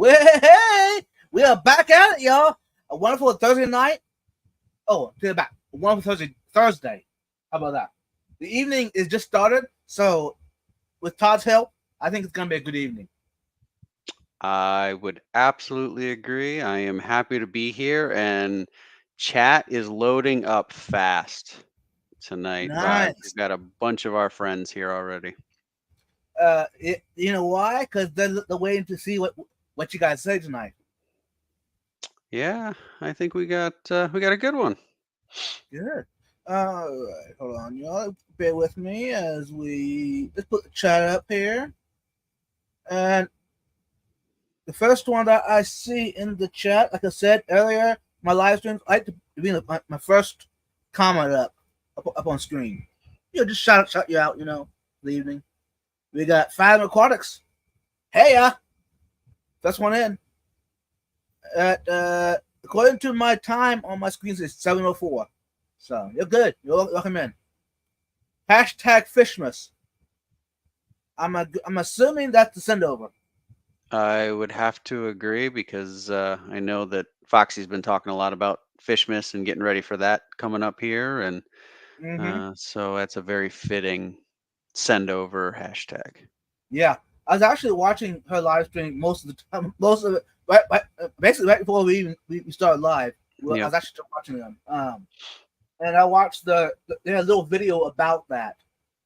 Well, hey, we are back at it, y'all. A wonderful Thursday night. Oh, to the back. A wonderful Thursday. How about that? The evening is just started, so with Todd's help, I think it's gonna be a good evening. I would absolutely agree. I am happy to be here, and chat is loading up fast tonight. Nice. We've got a bunch of our friends here already. You know why? Because they're waiting to see what you guys say tonight. Yeah, I think we got a good one. Good. All right, hold on, y'all. Bear with me as let's put the chat up here. And the first one that I see in the chat, like I said earlier, my live streams, I like to be my first comment up on screen. Just shout you out, the evening. We got Fathom Aquatics. Hey, first one in. At according to my time on my screens, it's 7:04. So you're good. You're welcome in. Hashtag Fishmas. I'm assuming that's the send over. I would have to agree because I know that Foxy's been talking a lot about Fishmas and getting ready for that coming up here, and so that's a very fitting send over hashtag. Yeah, I was actually watching her live stream most of the time. Most of it, basically right before we started live. I was actually watching them. And I watched they had a little video about that,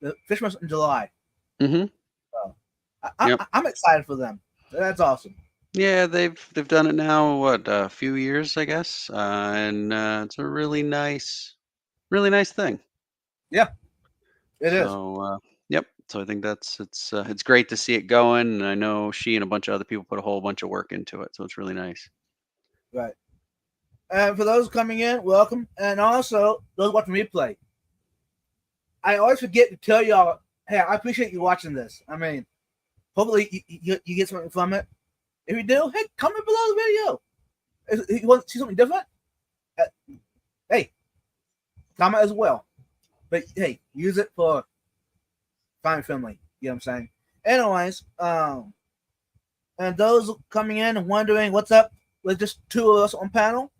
the Fishmas in July. Mm-hmm. So I'm excited for them. That's awesome. Yeah, they've done it now, what, a few years, I guess, and it's a really nice thing. Yeah, it is. So, yep. So I think it's great to see it going, and I know she and a bunch of other people put a whole bunch of work into it, so it's really nice. Right. And for those coming in, welcome. And also those watching replay, I always forget to tell y'all, hey, I appreciate you watching this. I mean, hopefully you get something from it. If you do, hey, comment below the video. If you want to see something different, hey, comment as well. But hey, use it for family friendly. You know what I'm saying? Anyways, and those coming in and wondering what's up with just two of us on panel.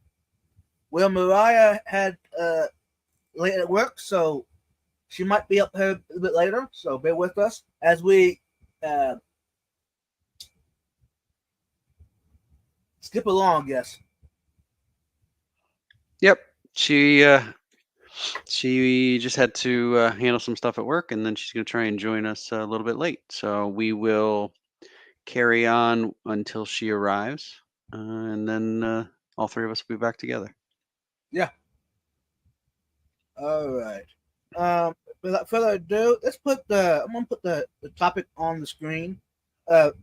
Well, Mariah had late at work, so she might be up here a bit later. So bear with us as we skip along. Yes. Yep. She just had to handle some stuff at work, and then she's going to try and join us a little bit late. So we will carry on until she arrives, and then all three of us will be back together. Yeah. All right. Without further ado, I'm gonna put the topic on the screen.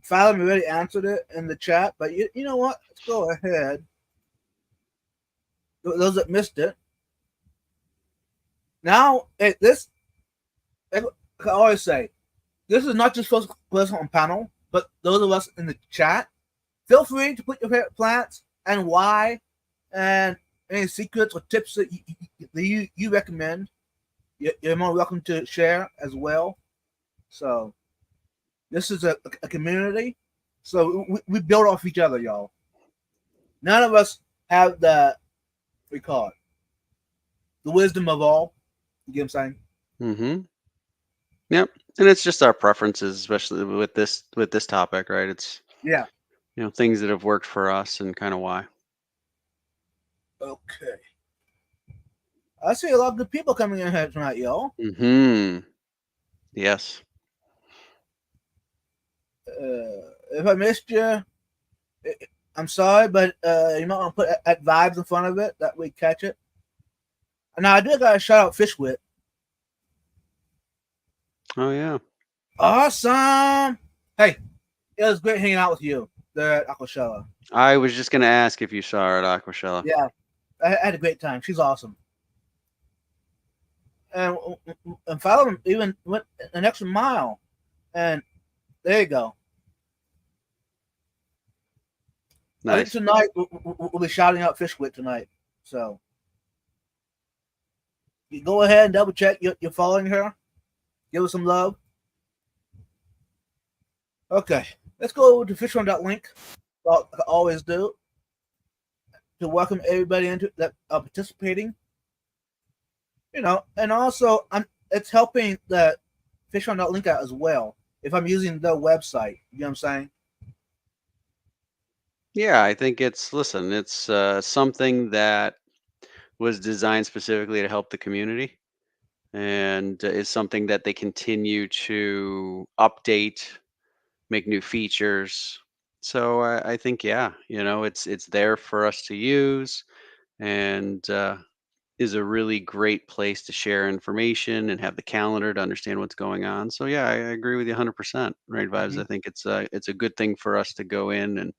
Fallon already answered it in the chat, but you know what? Let's go ahead. Those that missed it. Now, like I always say, this is not just for us on panel, but those of us in the chat. Feel free to put your favorite plants and why, and any secrets or tips that you recommend. You're more welcome to share as well. So, this is a community. So, we build off each other, y'all. None of us have we call it, the wisdom of all. You get what I'm saying? Mm-hmm. Yep. And it's just our preferences, especially with this topic, right? It's things that have worked for us and kind of why. Okay. I see a lot of good people coming in here tonight, y'all. Mm-hmm. Yes. If I missed you, I'm sorry, but you might want to put at vibes in front of it that we catch it. Now I do gotta shout out Fishwit. Oh yeah. Awesome. Hey, it was great hanging out with you there at Aquashella. I was just gonna ask if you saw her at Aquashella. Yeah, I had a great time. She's awesome. And Fallon even went an extra mile. And there you go. Nice. I think tonight we'll be shouting out Fishwit tonight. So you go ahead and double check you're following her. Give her some love. Okay, let's go over to fishrun.link. well, I always do, to welcome everybody into that participating. And also it's helping the fish on that link out as well. If I'm using the website, you know what I'm saying? Yeah, I think it's something that was designed specifically to help the community and is something that they continue to update, make new features. So I think, yeah, it's there for us to use, and is a really great place to share information and have the calendar to understand what's going on. So yeah, I agree with you 100%. Right vibes. Mm-hmm. I think it's a good thing for us to go in and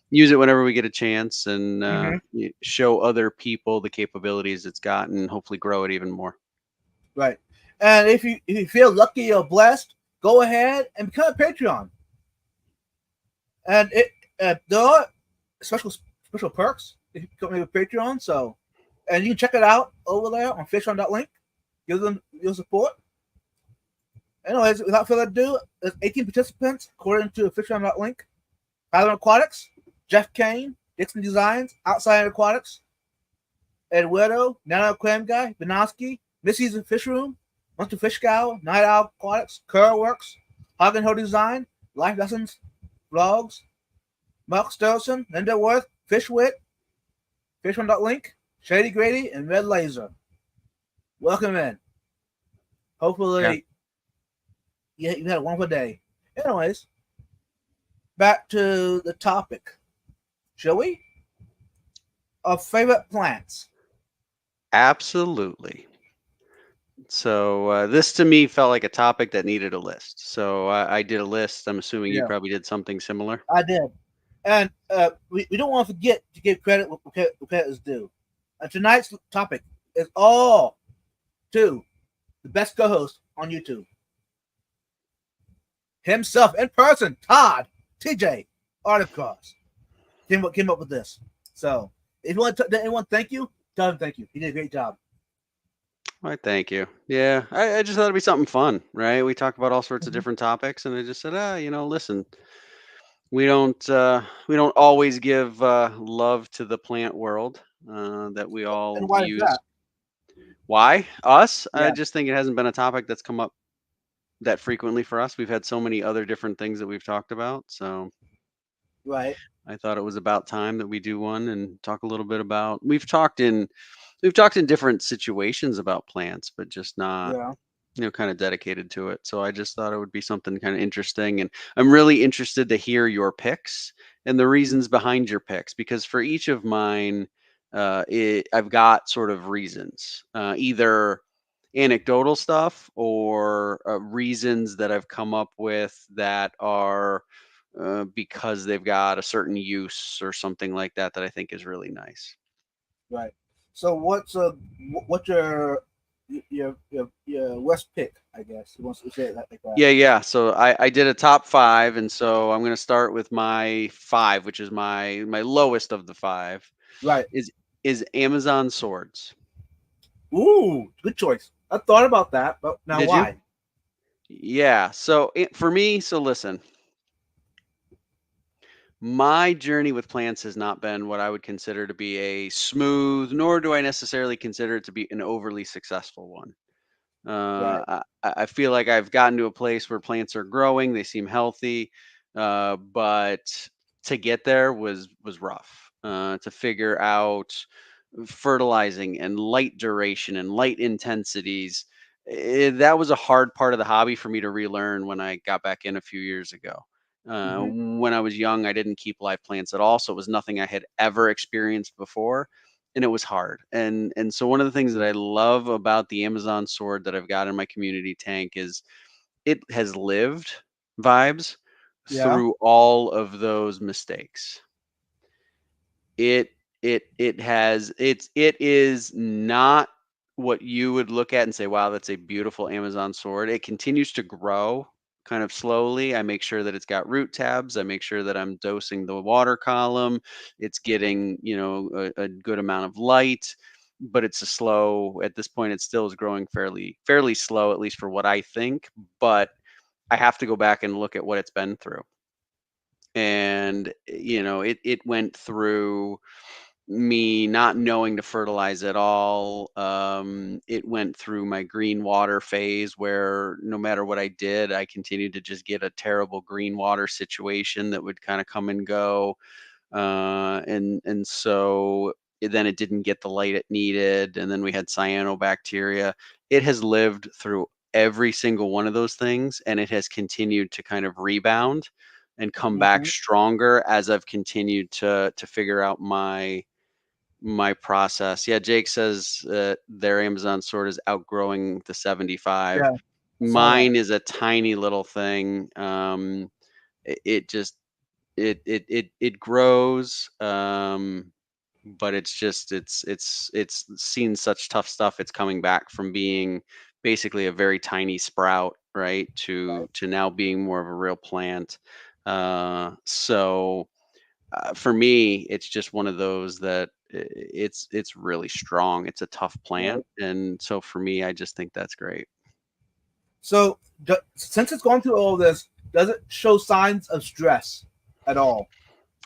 use it whenever we get a chance, and Mm-hmm. show other people the capabilities it's got, and hopefully grow it even more. Right. And if you feel lucky or blessed, go ahead and become a Patreon. And there are special perks if you become a Patreon. So, and you can check it out over there on Fishon.link. Give them your support. Anyways, without further ado, there's 18 participants according to Fishon.link. Island Aquatics, Jeff Kane, Dixon Designs, Outside Aquatics, Eduardo, Nano Aquarium Guy, Benoski, Missy's Fish Room, Monster Fish Scour, Night Owl Aquatics, Curl Works, Hog and Ho Design, Life Lessons, Vlogs, Mark Stelson, Linda Worth, Fishwit, Fishon.link, Shady Grady, and Red Laser. Welcome in. Hopefully, you had a wonderful day. Anyways, back to the topic. Shall we? Our favorite plants. Absolutely. So this to me felt like a topic that needed a list. So I did a list. I'm assuming you Yeah, probably did something similar. I did. And we don't want to forget to give credit what credit is due. And tonight's topic is all to the best co-host on YouTube. Himself in person, Todd TJ Articross came up with this. So if you want to anyone thank you, tell him thank you. He did a great job. All right, thank you. Yeah, I just thought it'd be something fun, right? We talk about all sorts of Mhm. different topics, and I just said, listen, we don't always give love to the plant world that we And all why is use. that? Why us? I Yeah, just think it hasn't been a topic that's come up that frequently for us. We've had so many other different things that we've talked about, so right. I thought it was about time that we do one and talk a little bit about. We've talked in different situations about plants, but just not Yeah. kind of dedicated to it. So I just thought it would be something kind of interesting. And I'm really interested to hear your picks and the reasons behind your picks, because for each of mine, I've got sort of reasons, either anecdotal stuff or reasons that I've come up with that are because they've got a certain use or something like that that I think is really nice. Right. So what's your West pick? I guess he wants to say it like that. Yeah. So I did a top five, and so I'm gonna start with my five, which is my lowest of the five. Right. Is is Amazon swords. Ooh, good choice. I thought about that, but now Did you? why? Yeah. So for me, so listen, my journey with plants has not been what I would consider to be a smooth, nor do I necessarily consider it to be an overly successful one. Right. I feel like I've gotten to a place where plants are growing, they seem healthy, but to get there was rough. To figure out fertilizing and light duration and light intensities, that was a hard part of the hobby for me to relearn when I got back in a few years ago. Mm-hmm. When I was young, I didn't keep live plants at all, so it was nothing I had ever experienced before, and it was hard. And so one of the things that I love about the Amazon sword that I've got in my community tank is it has lived vibes Yeah. through all of those mistakes. It is not what you would look at and say, wow, that's a beautiful Amazon sword. It continues to grow kind of slowly. I make sure that it's got root tabs. I make sure that I'm dosing the water column. It's getting, a good amount of light, but it's a slow, at this point, it still is growing fairly slow, at least for what I think. But I have to go back and look at what it's been through. and it went through me not knowing to fertilize at all. It went through my green water phase where no matter what I did, I continued to just get a terrible green water situation that would kind of come and go. And so then it didn't get the light it needed, and then we had cyanobacteria. It has lived through every single one of those things, and it has continued to kind of rebound and come back Mm-hmm. stronger as I've continued to figure out my process. Yeah, Jake says their Amazon sword is outgrowing the 75. Yeah, I saw that. Mine is a tiny little thing. It just it grows, but it's seen such tough stuff. It's coming back from being basically a very tiny sprout, right, Right. to now being more of a real plant. So for me, it's just one of those that it's really strong. It's a tough Right. plant, and so for me, I just think that's great. So, since it's gone through all this, does it show signs of stress at all?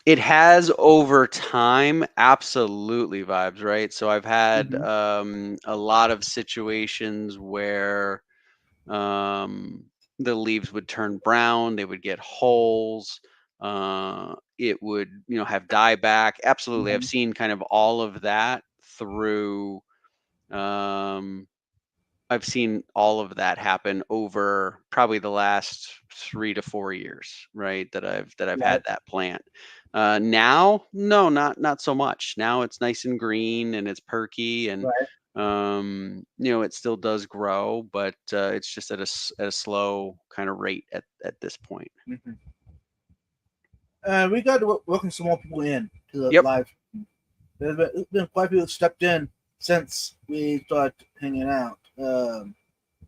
It has over time, absolutely vibes, right? So I've had Mm-hmm. a lot of situations where um, the leaves would turn brown, they would get holes, it would have dieback. Absolutely, I've Mm-hmm. seen kind of all of that through. Um, I've seen all of that happen over probably the last 3 to 4 years, right? That I've Right. had that plant. Now, no, not so much. Now it's nice and green and it's perky, and Right. it still does grow, but it's just at a slow kind of rate at this point. Mm-hmm. We got to welcome some more people in to the Yep. live. There's been quite a few that stepped in since we started hanging out.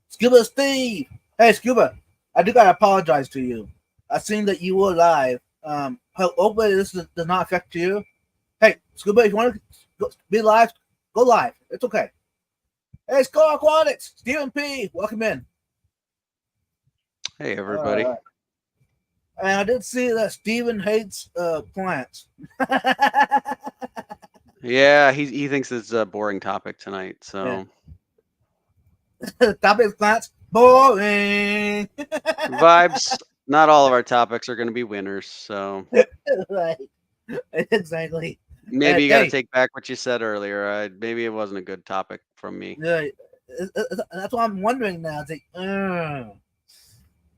Scuba Steve. Hey, Scuba. I do gotta apologize to you. I seen that you were live. Hopefully this does not affect you. Hey, Scuba, if you want to be live, go live. It's okay. Hey, Skull Aquatics. Stephen P. Welcome in. Hey, All everybody. right. And I did see that Steven hates plants. Yeah, he thinks it's a boring topic tonight, Yeah. so Topic plants. Boring. vibes. Not all of our topics are going to be winners, so Right. Exactly. maybe you got to Hey, take back what you said earlier. Maybe it wasn't a good topic from me. that's what I'm wondering now. It's like, You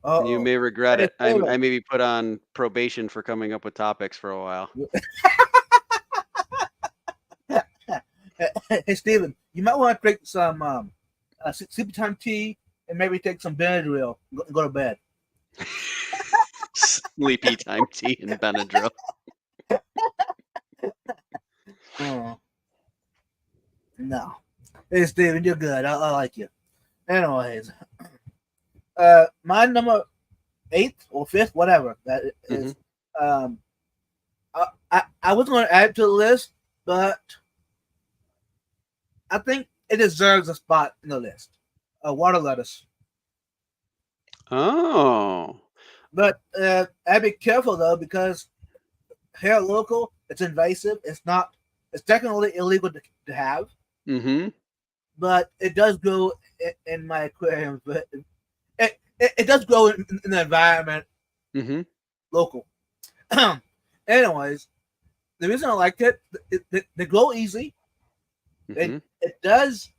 oh. may regret Hey, it. I Steven. may be put on probation for coming up with topics for a while. Hey, Steven, you might want to drink some sleepy time tea and maybe take some Benadryl and go to bed. Sleepy time tea and Benadryl. Oh, no. Hey, Steven, you're good. I like you. Anyways, my number 8th or 5th, whatever that is. Um, I was going to add to the list, but I think it deserves a spot in the list. Water lettuce. Oh. But I'd be careful though because here local, it's invasive. It's not. It's technically illegal to have, Mm-hmm. but it does grow in my aquarium. But it does grow in the environment Mm-hmm. local. Anyways, the reason I liked it, they grow easy. Mm-hmm. It does.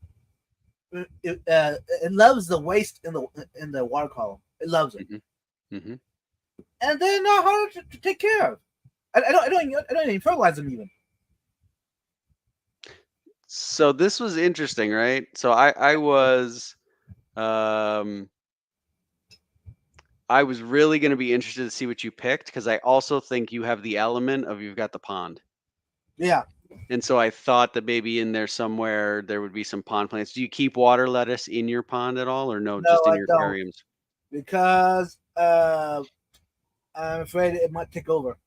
It loves the waste in the water column. It loves it, Mm-hmm. Mm-hmm. and they're not hard to take care of. I don't even fertilize them even. So this was interesting, right? So um I was really going to be interested to see what you picked because I also think you have the element of you've got the pond. Yeah. And so I thought that maybe in there somewhere there would be some pond plants. Do you keep water lettuce in your pond at all or no, No, just in I your don't aquariums? because I'm afraid it might take over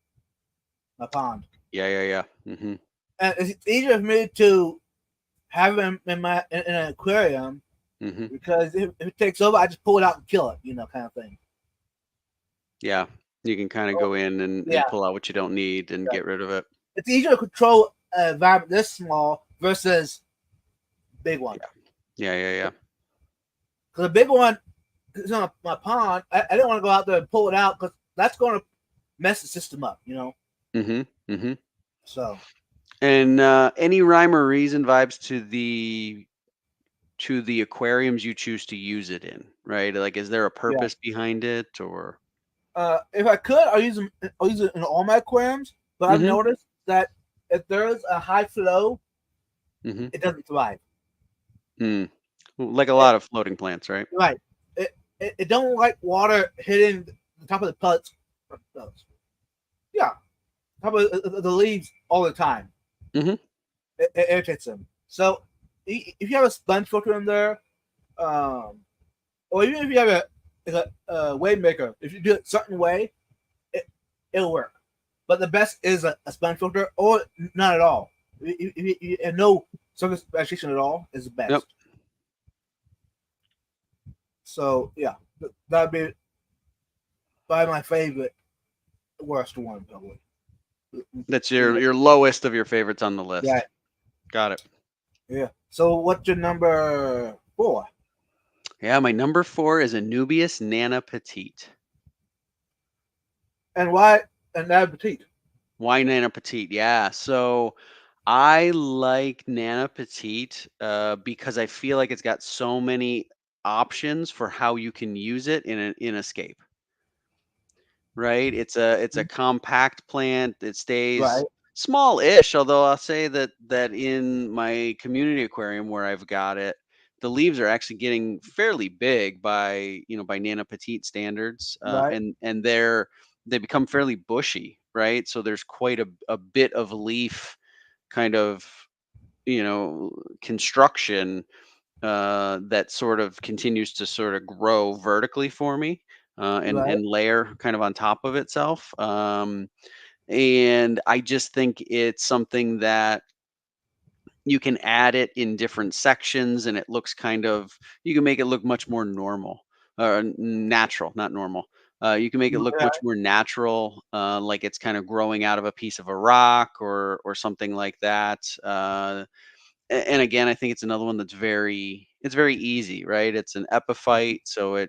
my pond. Yeah, yeah, yeah. Mm-hmm. And it's easier for me to have them in an aquarium Mm-hmm. because if it takes over, I just pull it out and kill it, kind of thing. Yeah. You can kind of go in and Yeah. pull out what you don't need and Right. get rid of it. It's easier to control a environment this small versus big one. Yeah. Because the big one is on my pond. I didn't want to go out there and pull it out because that's going to mess the system up, you know. So, And any rhyme or reason vibes to the aquariums you choose to use it in, right? Like, is there a yeah. purpose behind it, or? If I could, I'll use it in all my aquariums. But I've noticed that if there's a high flow, it doesn't thrive. Like a lot of floating plants, right? Right. It don't like water hitting the top of the pellets. Yeah, top of the leaves all the time. It irritates them. So if you have a sponge filter in there, or even if you have a wave maker, if you do it a certain way, it'll work. But the best is a sponge filter, or not at all. And no surface vegetation at all is the best. Yep. So yeah, that'd be probably my favorite, worst one probably. That's your lowest of your favorites on the list. Yeah. Got it. Yeah. So what's your number 4? Yeah, my number 4 is Anubias Nana Petite. And why Nana Petite? Why Nana Petite? Yeah. So I like Nana Petite because I feel like it's got so many options for how you can use it in Escape. Right? It's a compact plant. It stays small-ish, although I'll say that in my community aquarium where I've got it, the leaves are actually getting fairly big by Nana Petite standards, and they become fairly bushy, right? So there's quite a bit of leaf kind of construction that sort of continues to sort of grow vertically for me, and layer kind of on top of itself. And I just think it's something that you can add it in different sections, and it looks you can make it look much more normal, or natural, not normal. You can make it look much more natural, like it's kind of growing out of a piece of a rock or something like that. And again, I think it's another one that's very easy, right? It's an epiphyte, so it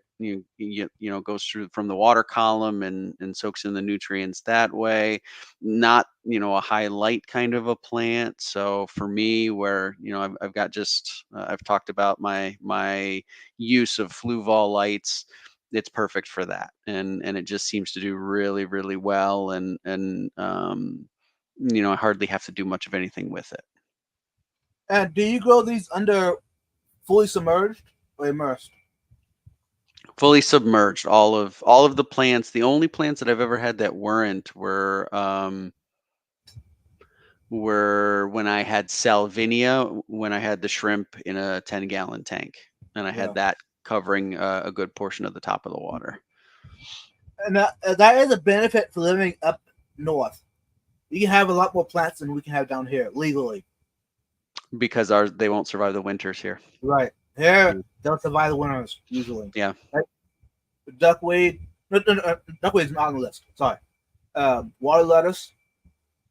goes through from the water column and soaks in the nutrients that way. Not a high light kind of a plant. So for me, where I've got I've talked about my use of Fluval lights. It's perfect for that, and it just seems to do really, really well, and I hardly have to do much of anything with it. And do you grow these under fully submerged or immersed? Fully submerged. All of the plants. The only plants that I've ever had that weren't were when I had Salvinia, when I had the shrimp in a 10-gallon tank, and I had that covering a good portion of the top of the water. And that is a benefit for living up north. You can have a lot more plants than we can have down here legally. Because they won't survive the winters here. Right. Here, they'll survive the winters, usually. Yeah. Right? Duckweed. No, duckweed's not on the list. Sorry. Water lettuce,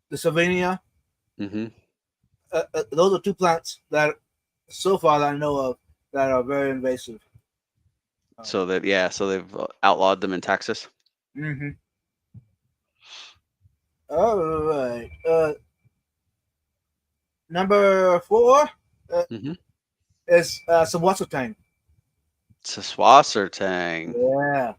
the Salvinia. Those are 2 plants that, so far that I know of, that are very invasive. So they've outlawed them in Texas. All right. Number 4 is Sawasutang. Sawasutang. Yeah.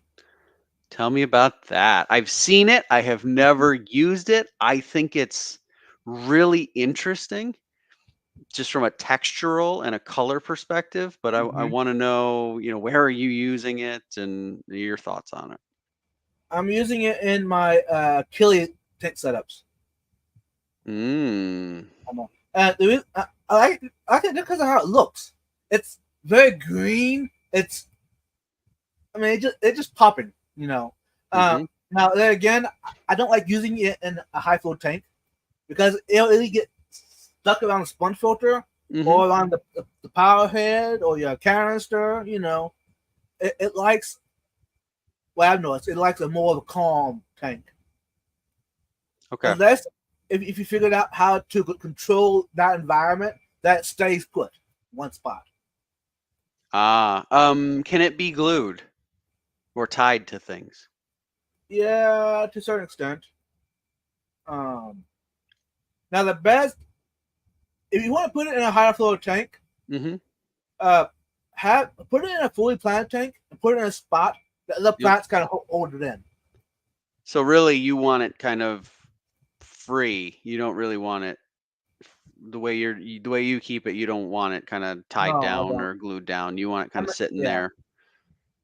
Tell me about that. I've seen it. I have never used it. I think it's really interesting, just from a textural and a color perspective. But I want to know, where are you using it and your thoughts on it? I'm using it in my Kili tank setups. I like it because of how it looks. It's very green. It's just popping, Now then again, I don't like using it in a high flow tank because it'll either get stuck around the sponge filter or around the power head or your canister. It likes what I've noticed, it likes a more of a calm tank. Okay. Unless if you figured out how to control that environment, that stays put one spot. Can it be glued or tied to things? Yeah, to a certain extent. Now the best, if you want to put it in a higher flow tank, Mm-hmm. have put it in a fully planted tank and put it in a spot that the plants kind of hold it in. So really, you want it kind of free. You don't really want it the way the way you keep it. You don't want it kind of tied No, I down don't. or glued down. You want it kind of sitting Yeah, there.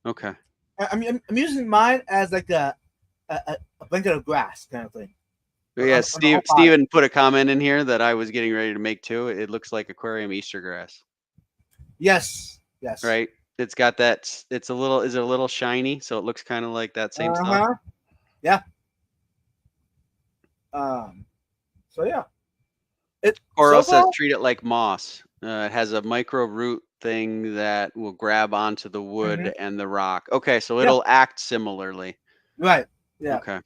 Okay. I'm using mine as like a blanket of grass kind of thing. But yeah, On the whole body. Steven put a comment in here that I was getting ready to make too. It looks like aquarium Easter grass, Yes, yes. right? It's got that. It's a little. Is it a little shiny? So it looks kind of like that same stuff. Yeah. So yeah. Coral So says far, treat it like moss. It has a micro root thing that will grab onto the wood and the rock. Okay, so it'll act similarly. right. Yeah. Okay.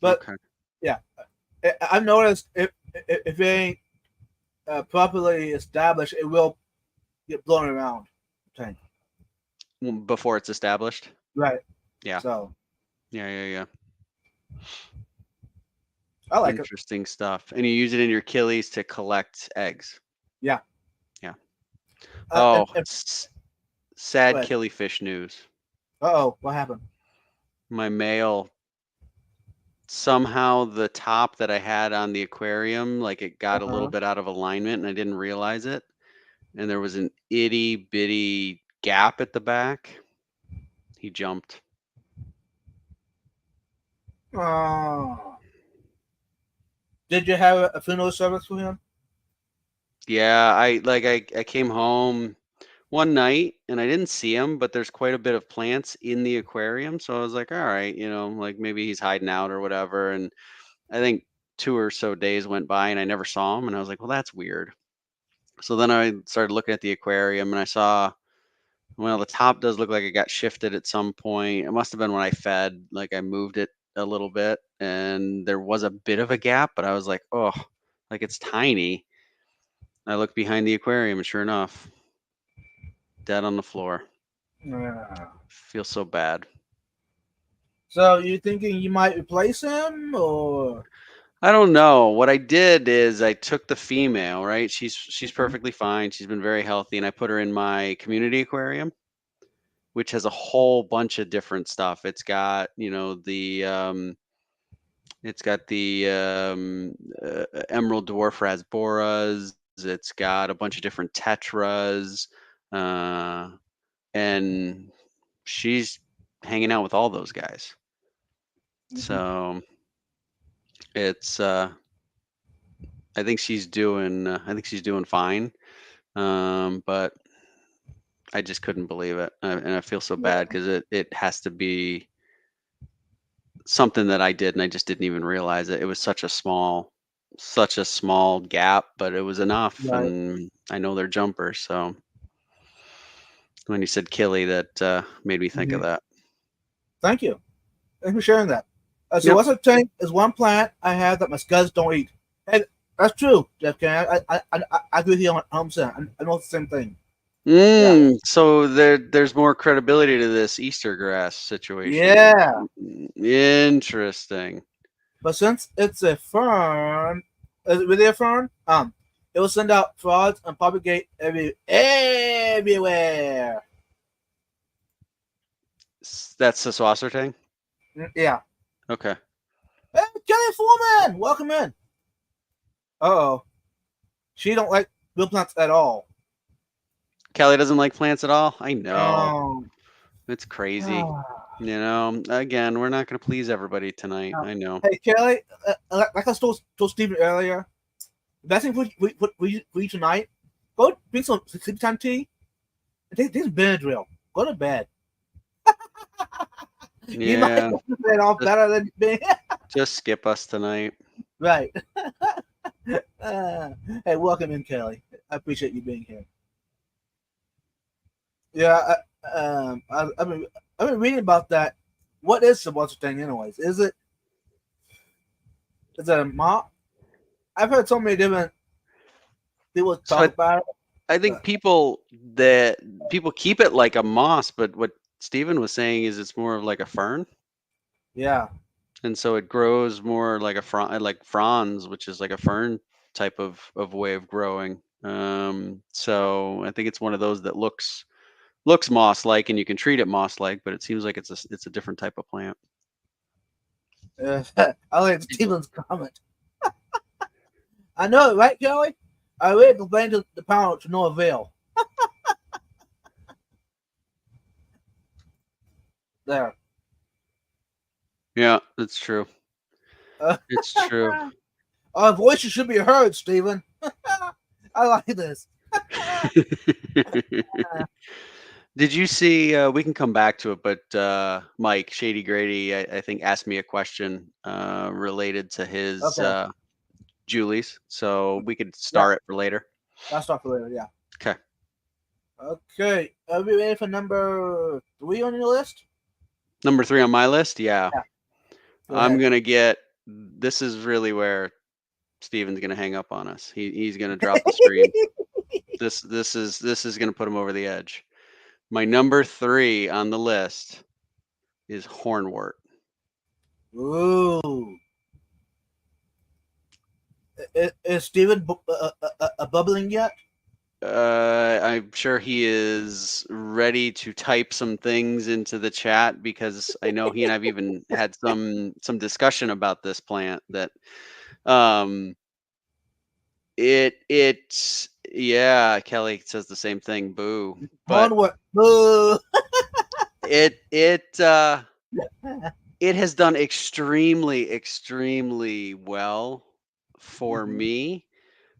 But okay. yeah, I've noticed if it ain't properly established, it will get blown around. Tank. Before it's established. Right. Yeah. So. Yeah. I like Interesting stuff. And you use it in your killies to collect eggs. Yeah. Yeah. Sad killifish news. Uh-oh, what happened? My male, somehow the top that I had on the aquarium, like it got a little bit out of alignment and I didn't realize it. And there was an itty bitty gap at the back. He jumped. Oh. Did you have a funeral service for him? Yeah, I came home one night and I didn't see him, but there's quite a bit of plants in the aquarium. So I was like, all right, like maybe he's hiding out or whatever. And I think 2 or so days went by and I never saw him. And I was like, well, that's weird. So then I started looking at the aquarium and I saw, well, the top does look like it got shifted at some point. It must have been when I fed, like I moved it a little bit and there was a bit of a gap, but I was like, oh, like it's tiny. I looked behind the aquarium and sure enough, dead on the floor. Feel so bad. So you thinking you might replace him or? I don't know. What I did is I took the female, right? She's perfectly fine. She's been very healthy, and I put her in my community aquarium, which has a whole bunch of different stuff. It's got, emerald dwarf rasboras. It's got a bunch of different tetras, and she's hanging out with all those guys. So it's I think she's doing fine. But I just couldn't believe it. And I feel so bad because it has to be something that I did and I just didn't even realize it. It was such a small gap, but it was enough. Right. And I know they're jumpers. So when you said killie, that made me think of that. Thank you. Thanks for sharing that. So what's a tank is one plant I have that my scuds don't eat. And that's true, Jeff Can. I agree with you 100%. I know it's the same thing. So there's more credibility to this Easter grass situation. Yeah. Interesting. But since it's a fern, is it really a fern? It will send out frauds and propagate everywhere. That's the Swasser tank? Yeah. Okay. Hey, Kelly Foreman, welcome in. Uh-oh. She don't like real plants at all. Kelly doesn't like plants at all? I know. Oh. It's crazy. Again, we're not going to please everybody tonight. I know. Hey, Kelly, like I told Steven earlier, the best thing for you tonight, go drink some sleep time tea and take Benadryl. Go to bed. You might go to bed off better than me. Just skip us tonight. Right. Hey, welcome in, Kelly. I appreciate you being here. Yeah, I've been reading about that What is the what's the thing, anyways? Is it a moss? I've heard so many different people So talk about it. I think people keep it like a moss, but what Steven was saying is it's more of like a fern. Yeah. And so it grows more like like fronds, which is like a fern type of way of growing. So I think it's one of those that looks moss-like, and you can treat it moss-like, but it seems like it's a different type of plant. I like Steven's comment. I know, right, Kelly? I really complained to the panel to no avail. There. Yeah, that's true. It's true. Our voices should be heard, Steven. I like this. Did you see? We can come back to it, but Mike Shady Grady, I think, asked me a question related to his Okay. Julie's, so we could Yeah, star it for later. that's not for later. Yeah. Okay. Okay. Are we ready for number 3 on your list? Number 3 on my list. Yeah. Yeah. Go I'm ahead. gonna get. This is really where Steven's gonna hang up on us. He's gonna drop the stream. This is gonna put him over the edge. My number 3 on the list is hornwort. Ooh. Is Steven bubbling yet? I'm sure he is ready to type some things into the chat, because I know he and I've even had some discussion about this plant that um yeah, Kelly says the same thing, boo. But Onward. Boo. it has done extremely well for me.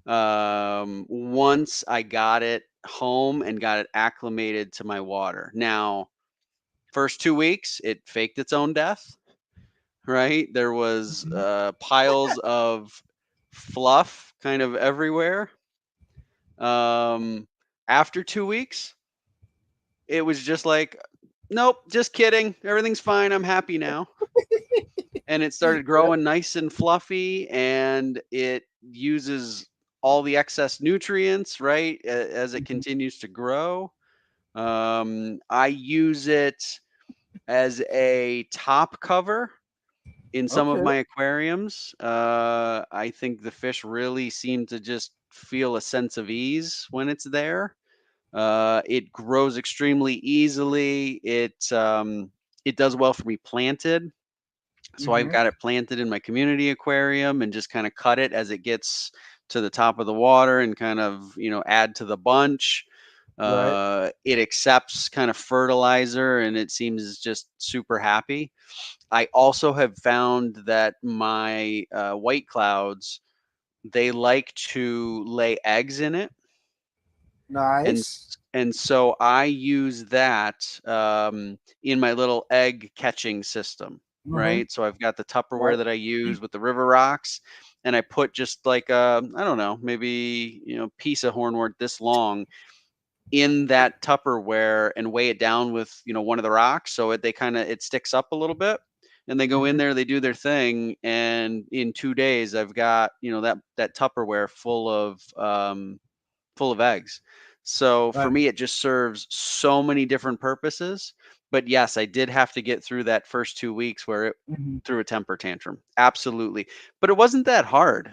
Once I got it home and got it acclimated to my water. Now, first 2 weeks, it faked its own death, right? There was piles of fluff kind of everywhere. After 2 weeks, it was just like, nope, just kidding. Everything's fine. I'm happy now. And it started growing nice and fluffy, and it uses all the excess nutrients, right, as it continues to grow. I use it as a top cover in some of Okay. my aquariums. I think the fish really seem to just feel a sense of ease when it's there. It grows extremely easily. It does well for me planted. So I've got it planted in my community aquarium and just kind of cut it as it gets to the top of the water and kind of, add to the bunch. Right. It accepts kind of fertilizer, and it seems just super happy. I also have found that my white clouds, they like to lay eggs in it. And Nice. and so I use that in my little egg catching system, right? So I've got the Tupperware Right. that I use with the river rocks, and I put just like I don't know, maybe piece of hornwort this long in that Tupperware and weigh it down with one of the rocks, so it sticks up a little bit. And they go in there, they do their thing, and in 2 days I've got that Tupperware full of eggs. So for Right. me, it just serves so many different purposes. But yes, I did have to get through that first 2 weeks where it threw a temper tantrum. Absolutely. But it wasn't that hard.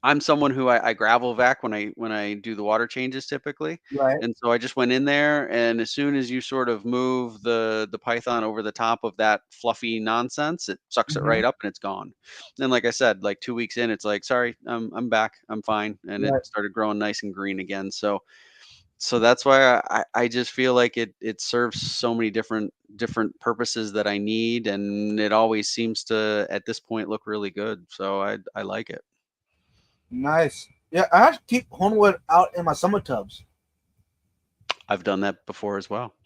I'm someone who I gravel vac when I do the water changes typically. Right. And so I just went in there, and as soon as you sort of move the python over the top of that fluffy nonsense, it sucks it right up and it's gone. And like I said, like 2 weeks in, it's like, sorry, I'm back. I'm fine. And it Right. started growing nice and green again. So that's why I just feel like it serves so many different purposes that I need, and it always seems to at this point look really good. So I like it. Nice. Yeah, I have to keep hornwood out in my summer tubs. I've done that before as well.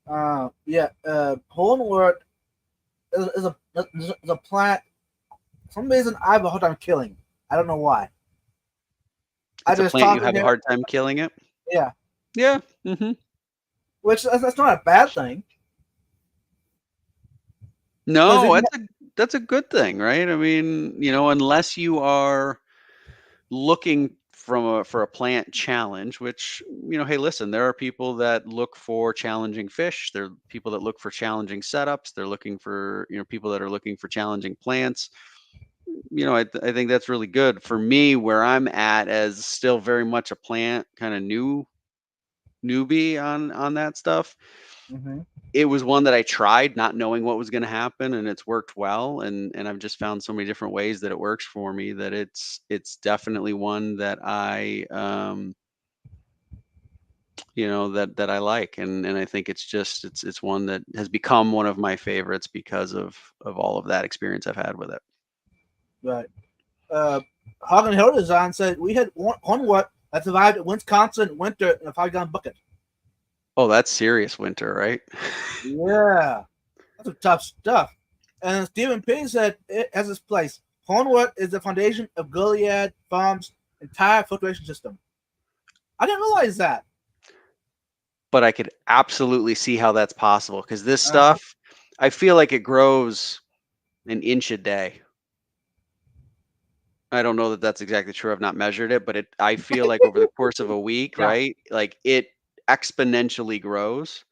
Yeah. Hornwood is a plant. For some reason, I have a hard time killing. I don't know why. It's a just plant you talk in have a there. hard time killing it? Yeah. Yeah. Mhm. Which that's not a bad thing. No, that's a good thing, right? I mean, unless you are looking for a plant challenge, which, hey, listen, there are people that look for challenging fish. There are people that look for challenging setups. They're looking for, people that are looking for challenging plants. I think that's really good for me where I'm at as still very much a plant kind of newbie on that stuff. Mm-hmm. It was one that I tried not knowing what was going to happen, and it's worked well, and I've just found so many different ways that it works for me that it's definitely one that I that I like, and I think it's one that has become one of my favorites because of all of that experience I've had with it. Right. Hagen Hill Design said we had one what that survived at Wisconsin winter in a 5-gallon bucket. Oh, that's serious winter, right? Yeah, that's some tough stuff. And Stephen P said it has its place. Hornwood is the foundation of Gilead Farms' entire filtration system. I didn't realize that. But I could absolutely see how that's possible because this Uh-huh. stuff, I feel like it grows an inch a day. I don't know that that's exactly true. I've not measured it, but I feel like over the course of a week, Yeah. right? Like it exponentially grows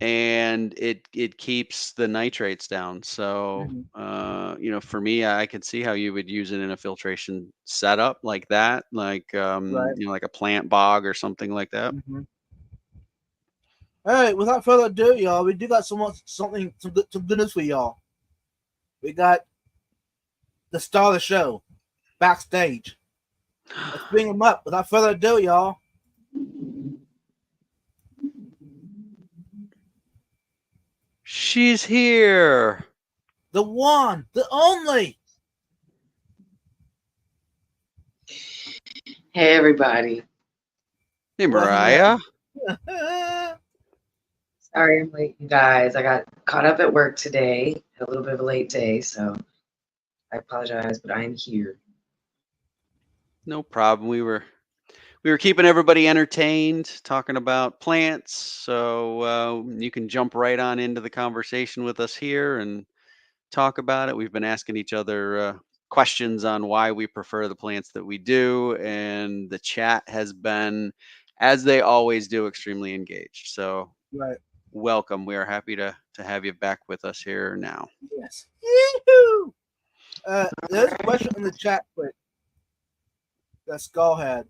and it keeps the nitrates down. So, Mm-hmm. for me, I could see how you would use it in a filtration setup like that, like Right. like a plant bog or something like that. Mm-hmm. All right. Without further ado, y'all, we do got some good news for y'all. We got the star of the show backstage. Let's bring him up. Without further ado, y'all. She's here. The one, the only. Hey everybody. Hey, Welcome Mariah. in. Sorry I'm late, you guys. I got caught up at work today. Had a little bit of a late day, so I apologize, but I am here. No problem. We were keeping everybody entertained, talking about plants. So you can jump right on into the conversation with us here and talk about it. We've been asking each other questions on why we prefer the plants that we do, and the chat has been, as they always do, extremely engaged. So Right. welcome. We are happy to have you back with us here now. Yes. Yee-hoo! There's a question in the chat quick that Skull had.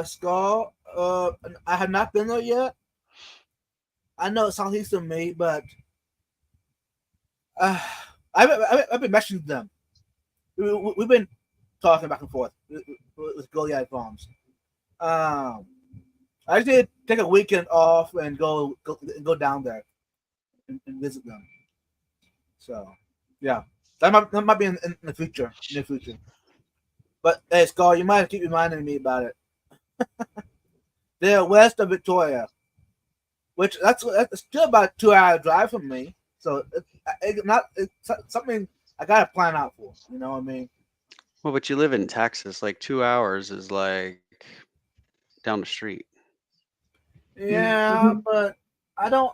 Skull, I have not been there yet. I know it sounds easy to me, but uh, I've been messaging them. We've been talking back and forth with Goliath Farms. I did take a weekend off and go down there and visit them. So, yeah, that might be in the future, near future. But hey, Skull, you might keep reminding me about it. They're west of Victoria, which that's still about a 2-hour drive from me. So it's something I gotta plan out for. You know what I mean? Well, but you live in Texas. Like 2 hours is like down the street. Yeah, but I don't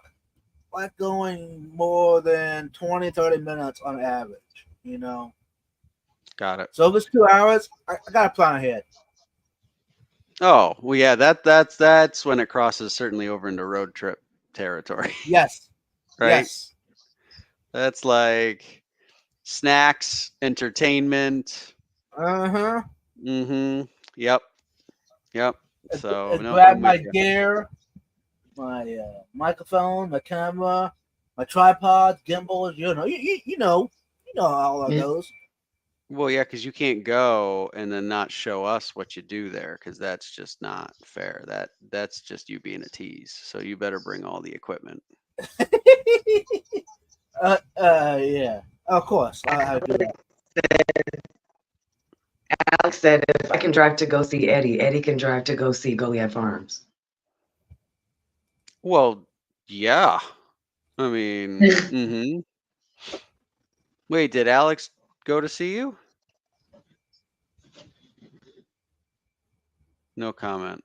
like going more than 20, 30 minutes on average. You know. Got it. So if it's 2 hours, I gotta plan ahead. Oh, well, yeah, that's when it crosses certainly over into road trip territory, Yes. right? Yes. That's like snacks, entertainment. Uh-huh. Mm-hmm. Yep. Yep. So no, Grab I'm with my you. gear, my microphone, my camera, my tripod, gimbals. You know all of Yeah. those. Well, yeah, because you can't go and then not show us what you do there, because that's just not fair. That's just you being a tease. So you better bring all the equipment. Yeah. Of course, I do that. Alex said if I can drive to go see Eddie, Eddie can drive to go see Goliath Farms. Well, yeah. I mean, mm-hmm. Wait, did Alex go to see you? No comment.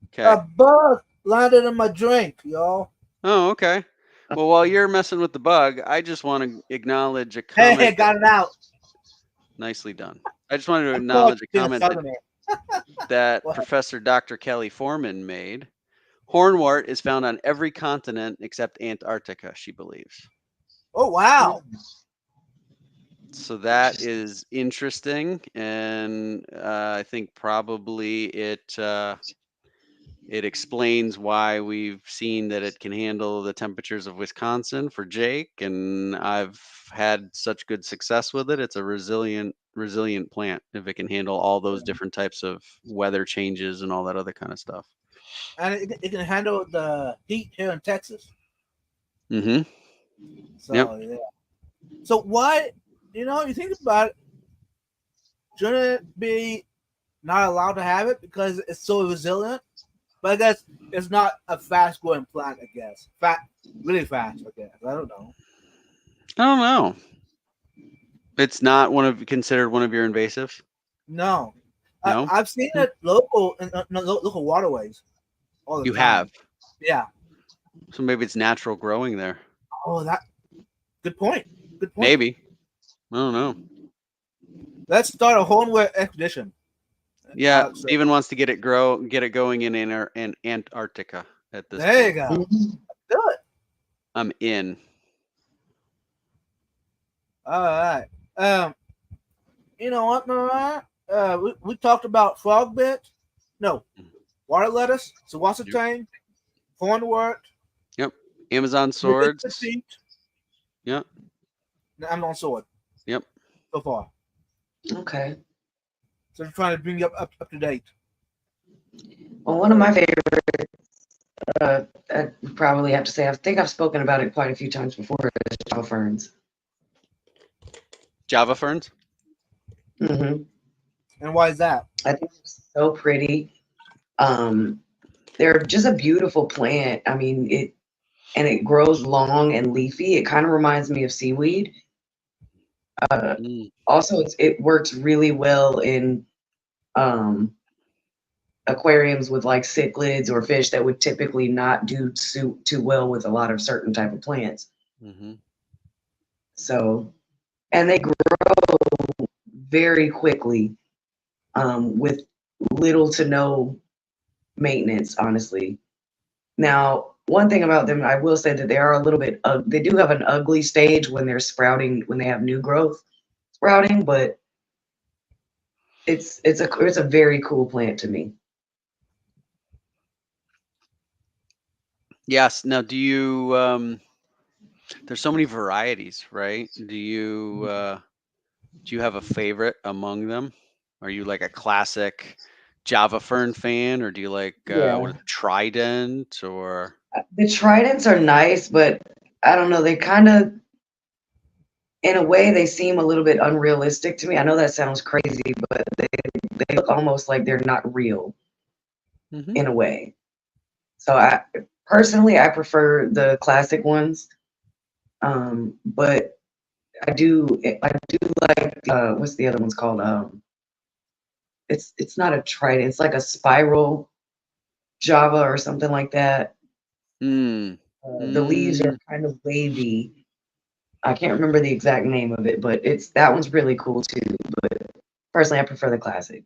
Okay. Bug. landed in my drink, y'all. Oh, okay. Well, while you're messing with the bug, I just want to acknowledge a Hey, comment. got it out. Nicely done. I just wanted to I feel like acknowledge a being a comment southerner. that What? Professor Dr. Kelly Foreman made. Hornwort is found on every continent except Antarctica, she believes. Oh wow. So that is interesting, and I think probably it explains why we've seen that it can handle the temperatures of Wisconsin for Jake, and I've had such good success with it. It's a resilient plant if it can handle all those different types of weather changes and all that other kind of stuff. And it can handle the heat here in Texas. Mm-hmm. So Yep. yeah. So why, you think about it, shouldn't it be not allowed to have it because it's so resilient? But I guess it's not a fast growing plant, I guess. Really fast, I guess. I don't know. I don't know. It's not considered one of your invasives. No. No, I've seen it local in local waterways all the you time. have. Yeah. So maybe it's natural growing there. Oh, good point. Good point. Maybe. I don't know. Let's start a Hornware expedition. Yeah, Steven wants to get it going in Antarctica at this There you point. go. Do it. I'm in. All right. You know what, Mariah? We talked about frog bit. No, water lettuce, Sawasa tang, hornwort. Yep. Amazon swords. Yep. Amazon sword. Yep. So far. Okay. So I'm trying to bring you up to date. Well, one of my favorites, I probably have to say, I think I've spoken about it quite a few times before, is Java ferns. Java ferns? Mm-hmm. And why is that? I think it's so pretty. They're just a beautiful plant. I mean, it grows long and leafy. It kind of reminds me of seaweed. Also, it works really well in aquariums with like cichlids or fish that would typically not do too well with a lot of certain type of plants. Mm-hmm. So, and they grow very quickly with little to no maintenance, honestly. Now, one thing about them, I will say that they are a little bit, they do have an ugly stage when they're sprouting, when they have new growth sprouting, but it's a very cool plant to me. Yes. Now, do you? There's so many varieties, right? Do you have a favorite among them? Are you like a classic Java fern fan, or do you like Trident or? The Tridents are nice, but I don't know. They kind of, in a way, they seem a little bit unrealistic to me. I know that sounds crazy, but they look almost like they're not real in a way. So I prefer the classic ones. But I do like what's the other one's called? It's not a trident. It's like a spiral Java or something like that. The leaves are kind of wavy. I can't remember the exact name of it, but that one's really cool too. But personally, I prefer the classic.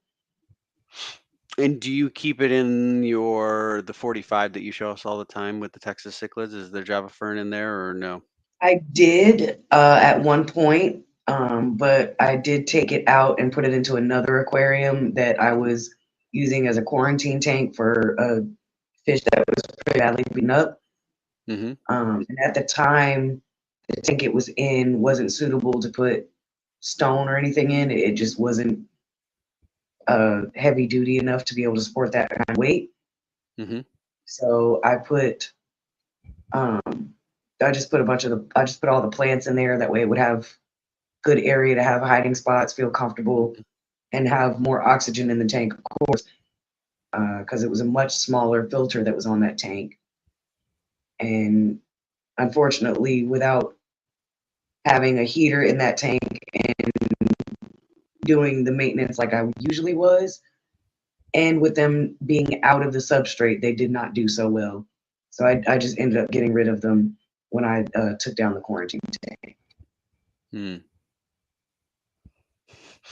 And do you keep it in the 45 that you show us all the time with the Texas cichlids? Is there Java fern in there or no? I did at one point, but I did take it out and put it into another aquarium that I was using as a quarantine tank for a fish that was pretty badly beaten up. And at the time, the tank it was in wasn't suitable to put stone or anything in. It just wasn't heavy duty enough to be able to support that kind of weight. So I put I just put all the plants in there. That way it would have good area to have hiding spots, feel comfortable, and have more oxygen in the tank, of course, because it was a much smaller filter that was on that tank. And unfortunately, without having a heater in that tank and doing the maintenance like I usually was, and with them being out of the substrate, they did not do so well. So I just ended up getting rid of them when I took down the quarantine tank.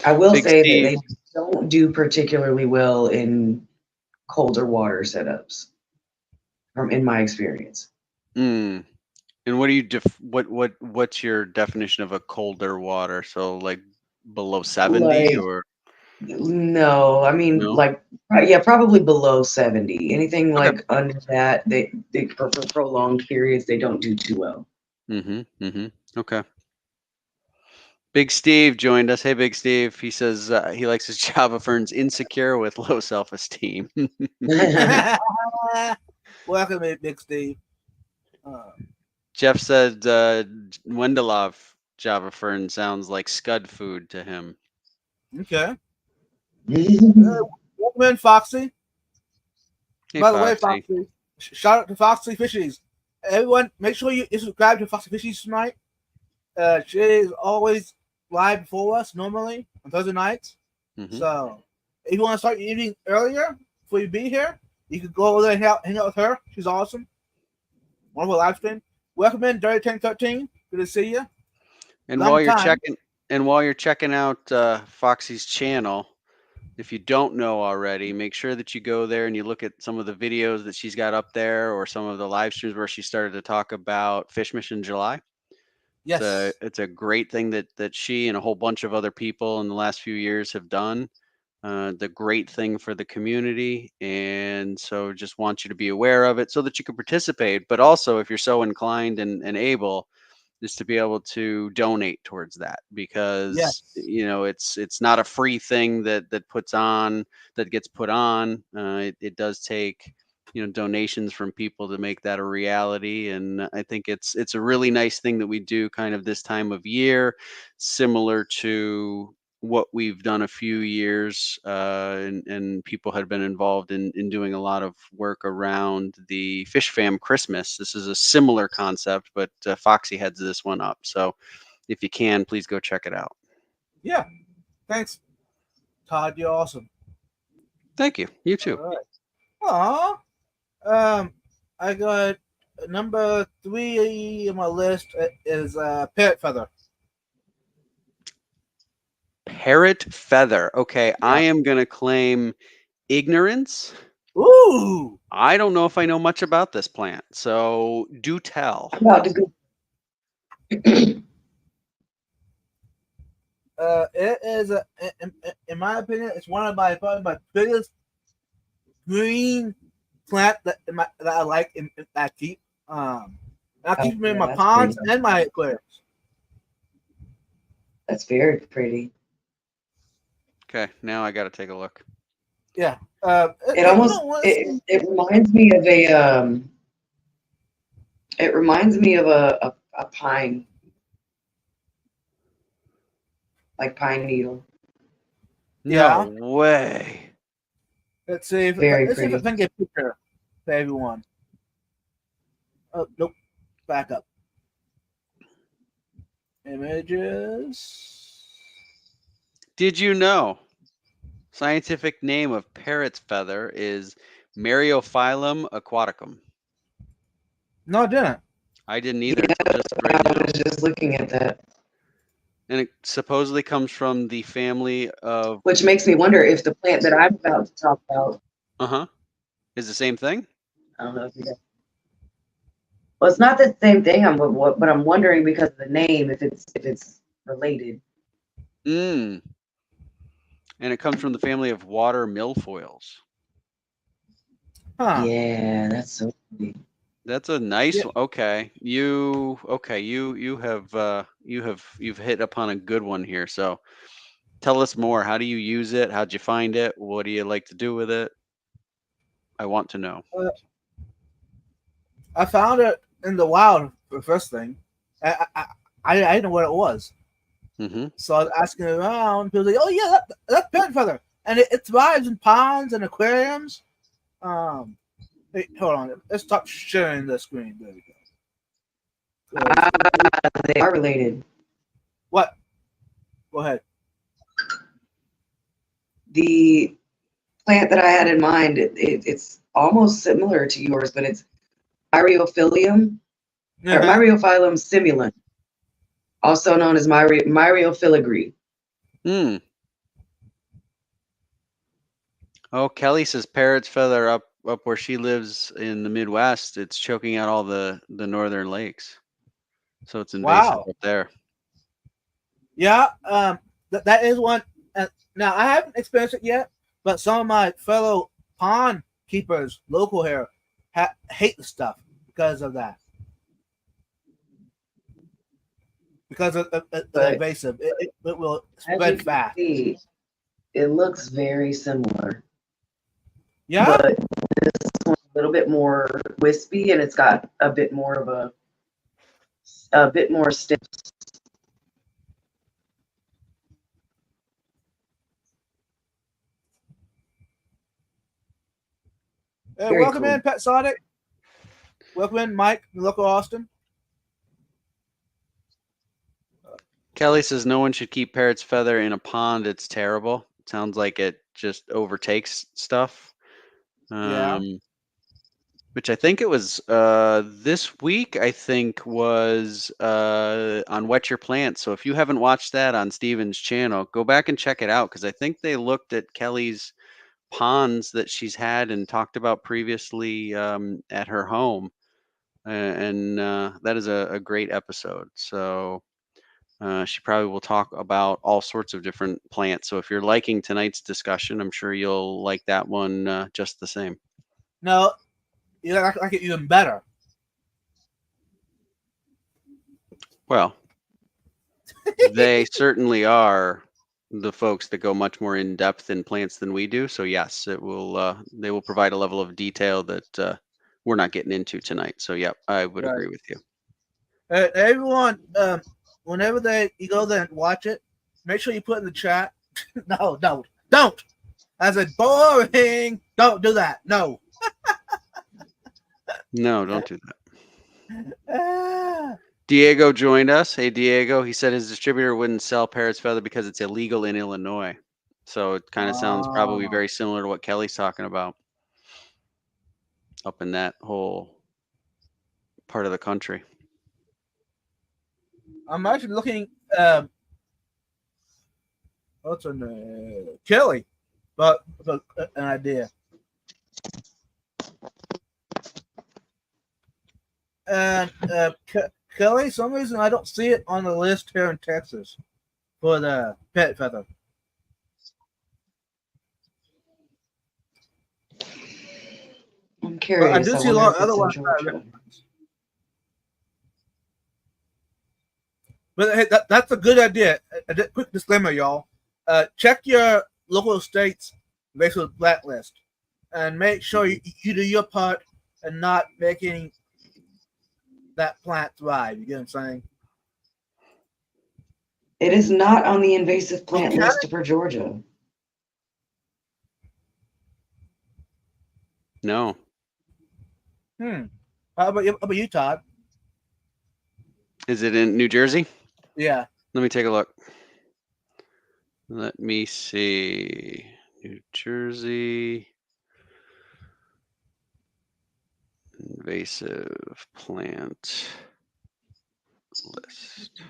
I will Big say Steve. that they don't do particularly well in colder water setups, from in my experience. And what do you what's your definition of a colder water? So like below 70 or No, I mean no? like yeah, probably below 70. Anything Okay. like under that, they for prolonged periods they don't do too well. Okay. Big Steve joined us. Hey, Big Steve. He says he likes his Java ferns insecure with low self-esteem. Welcome, Big Steve. Jeff said Wendelov Java fern sounds like scud food to him. Okay. Welcome in, Foxy. Hey, By the way, Foxy. Foxy, shout out to Foxy Fishies. Everyone, make sure you subscribe to Foxy Fishies tonight. She is always live before us normally on Thursday nights. So if you want to start your evening earlier before you be here, you can go over there and hang out with her. She's awesome. One of her live stream. Welcome in, Dirty Tank 13. Good to see you. And while you're checking out Foxy's channel, if you don't know already, make sure that you go there and you look at some of the videos that she's got up there or some of the live streams where she started to talk about Fish Mission July. Yes. It's a great thing that she and a whole bunch of other people in the last few years have done. The great thing for the community. And so just want you to be aware of it so that you can participate. But also, if you're so inclined and able, is to be able to donate towards that, because it's not a free thing that gets put on. It does take donations from people to make that a reality, and I think it's a really nice thing that we do kind of this time of year, similar to what we've done a few years, and people had been involved in doing a lot of work around the Fish Fam Christmas. This is a similar concept, but Foxy heads this one up. So if you can, please go check it out. Yeah. Thanks, Todd. You're awesome. Thank you. You too. All right. I got number 3 on my list is Parrot Feather. Parrot Feather. Okay, yeah. I am going to claim ignorance. Ooh. I don't know if I know much about this plant, so do tell. It is, in my opinion, it's one of my biggest green plant that I like and I keep. I keep them in my ponds and my aquariums. That's very pretty. Okay, now I got to take a look. Yeah, it reminds me of a a pine, like pine needle. No way. Let's see if I can get a picture for everyone. Oh nope, back up. Images. Did you know scientific name of parrot's feather is Myriophyllum aquaticum? No, I didn't. I didn't either. Yeah, I was just looking at that. And it supposedly comes from the family of... Which makes me wonder if the plant that I'm about to talk about... is the same thing? I don't know if you guys... Well, it's not the same thing, but I'm wondering because of the name if it's related. And it comes from the family of water milfoils. Huh. Yeah, that's so funny. That's a nice one. Okay. You've hit upon a good one here. So tell us more. How do you use it? How'd you find it? What do you like to do with it? I want to know. I found it in the wild, the first thing. I didn't know what it was. So I was asking around. People were like, "Oh yeah, that's parrot feather," and it thrives in ponds and aquariums. Hey, hold on. Let's stop sharing the screen. There we go. They are related. What? Go ahead. The plant that I had in mind, it's almost similar to yours, but it's Myriophyllum or Myriophyllum simulon, also known as Myriophyllagre. Hmm. Oh, Kelly says parrot's feather up where she lives in the Midwest. It's choking out all the northern lakes, so it's invasive up there. Yeah, that is one. Now I haven't experienced it yet, but some of my fellow pond keepers, local here, hate the stuff because of that. Because of the invasive, it will spread fast. See, it looks very similar. Yeah, but this one's a little bit more wispy, and it's got a bit more of a bit more stiff. Welcome in, Pet Sonic. Welcome in, Mike, local Austin. Kelly says no one should keep parrot's feather in a pond. It's terrible. It sounds like it just overtakes stuff. Yeah. Which I think it was this week, I think was on Wet Your Plants. So if you haven't watched that on Steven's channel, go back and check it out, because I think they looked at Kelly's ponds that she's had and talked about previously at her home. And that is a great episode. So she probably will talk about all sorts of different plants. So if you're liking tonight's discussion, I'm sure you'll like that one just the same. No, you like it even better. Well, they certainly are the folks that go much more in depth in plants than we do. So yes, it will. They will provide a level of detail that we're not getting into tonight. So yep, I would agree with you. Everyone, whenever you go there and watch it, make sure you put in the chat. No, don't. I said boring. Don't do that. No. No, don't do that. Diego joined us. Hey, Diego. He said his distributor wouldn't sell parrot's feather because it's illegal in Illinois. So it kind of sounds probably very similar to what Kelly's talking about up in that whole part of the country. I'm actually looking. What's her name? Kelly, but an idea. And Kelly, some reason I don't see it on the list here in Texas for the pet feather. I'm curious. But I do see a lot of other ones. But hey, that's a good idea. A quick disclaimer, y'all. Check your local state's invasive blacklist and make sure you do your part and not making that plant thrive. You get what I'm saying? It is not on the invasive plant list for Georgia. No. How about you, Todd? Is it in New Jersey? Yeah. Let me take a look. Let me see. New Jersey. Invasive plant list.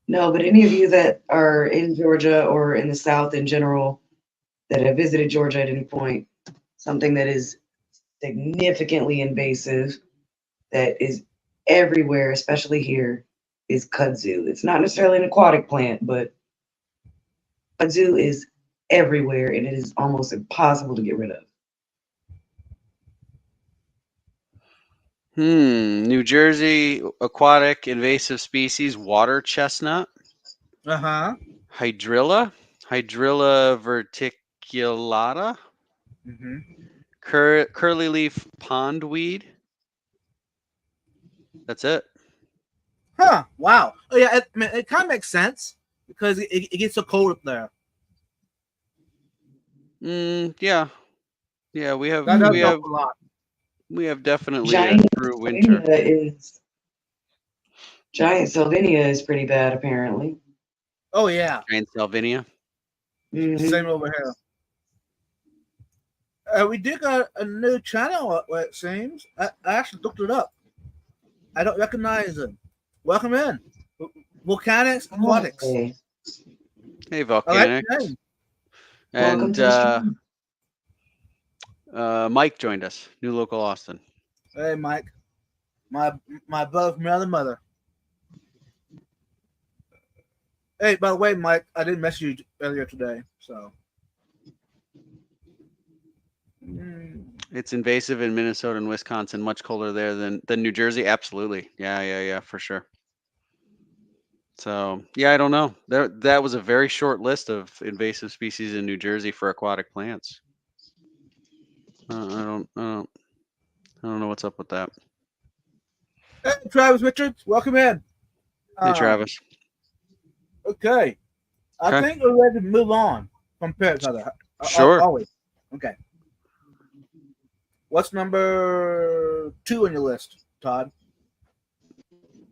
No, but any of you that are in Georgia or in the South in general that have visited Georgia at any point, something that is significantly invasive, that is everywhere, especially here, is kudzu. It's not necessarily an aquatic plant, but kudzu is everywhere, and it is almost impossible to get rid of. New Jersey aquatic invasive species, water chestnut. Hydrilla verticulata. Curly leaf pondweed. That's it. Huh. Wow. Oh yeah. It kind of makes sense because it gets so cold up there. Yeah. Yeah. We have definitely Giant through winter. Giant Salvinia is pretty bad, apparently. Oh yeah. Giant Salvinia. Same over here. We did got a new channel, it seems. I actually looked it up. I don't recognize it. Welcome in. Volcanics Aquatics. Okay. Hey, I like Volcanics. the name. Welcome And to the stream. Mike joined us, new local Austin. Hey, Mike. My brother from another mother. Hey, by the way, Mike, I didn't message you earlier today, so. It's invasive in Minnesota and Wisconsin, much colder there than New Jersey. Absolutely. Yeah, for sure. So yeah, I don't know. That was a very short list of invasive species in New Jersey for aquatic plants. I don't know what's up with that. Hey, Travis Richards, welcome in. Hey, Travis. Okay. I think we're ready to move on from parrot feather. Sure. Always. Okay. What's number 2 on your list, Todd?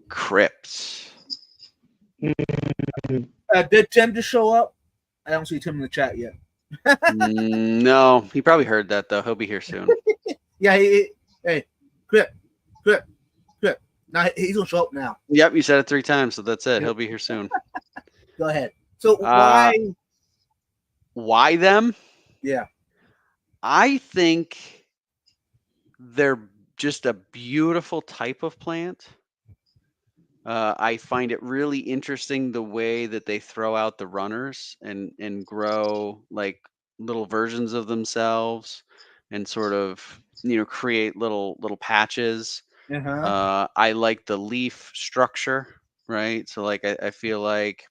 Crypts. Did Tim just show up? I don't see Tim in the chat yet. No, he probably heard that though. He'll be here soon. Yeah, hey, Crypt. Now he's gonna show up now. Yep, you said it 3 times, so that's it. He'll be here soon. Go ahead. So why them? Yeah. I think they're just a beautiful type of plant. I find it really interesting the way that they throw out the runners and grow like little versions of themselves and sort of create little patches. I like the leaf structure, right? So like I feel like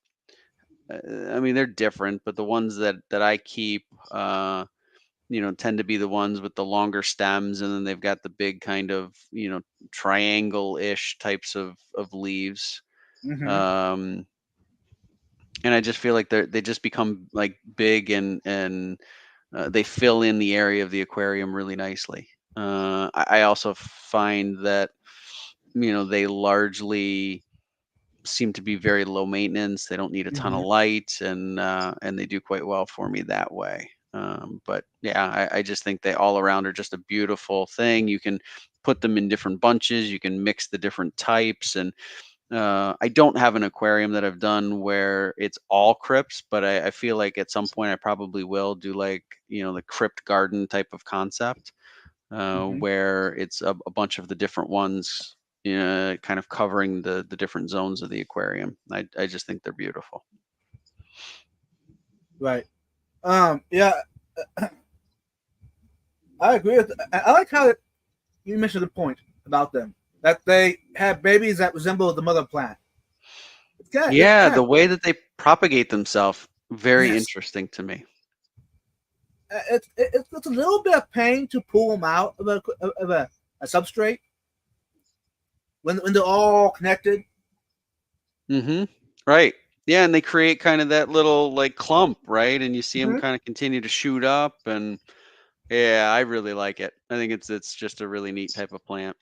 I mean they're different, but the ones that I keep tend to be the ones with the longer stems, and then they've got the big kind of triangle-ish types of leaves. And I just feel like they just become like big and they fill in the area of the aquarium really nicely. I also find that they largely seem to be very low maintenance. They don't need a ton of light, and they do quite well for me that way. But yeah, I just think they all around are just a beautiful thing. You can put them in different bunches. You can mix the different types, and I don't have an aquarium that I've done where it's all crypts, but I feel like at some point I probably will do like the crypt garden type of concept, where it's a bunch of the different ones, kind of covering the different zones of the aquarium. I just think they're beautiful. Right. Yeah. I agree with. I like how you mentioned the point about them, that they have babies that resemble the mother plant. Yeah, the way that they propagate themselves, very interesting to me. It's a little bit of pain to pull them out of a substrate when they're all connected. Right. Yeah, and they create kind of that little like clump, right? And you see them kind of continue to shoot up, and yeah, I really like it. I think it's just a really neat type of plant.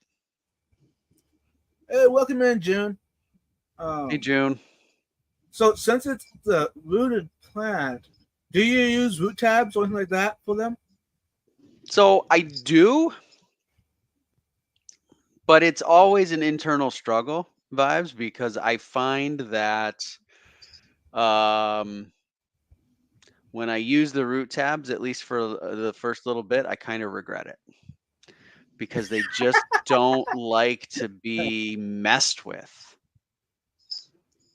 Hey, welcome in, June. Hey, June. So since it's the rooted plant, do you use root tabs or anything like that for them? So I do, but it's always an internal struggle vibes, because I find that when I use the root tabs, at least for the first little bit, I kind of regret it, because they just don't like to be messed with.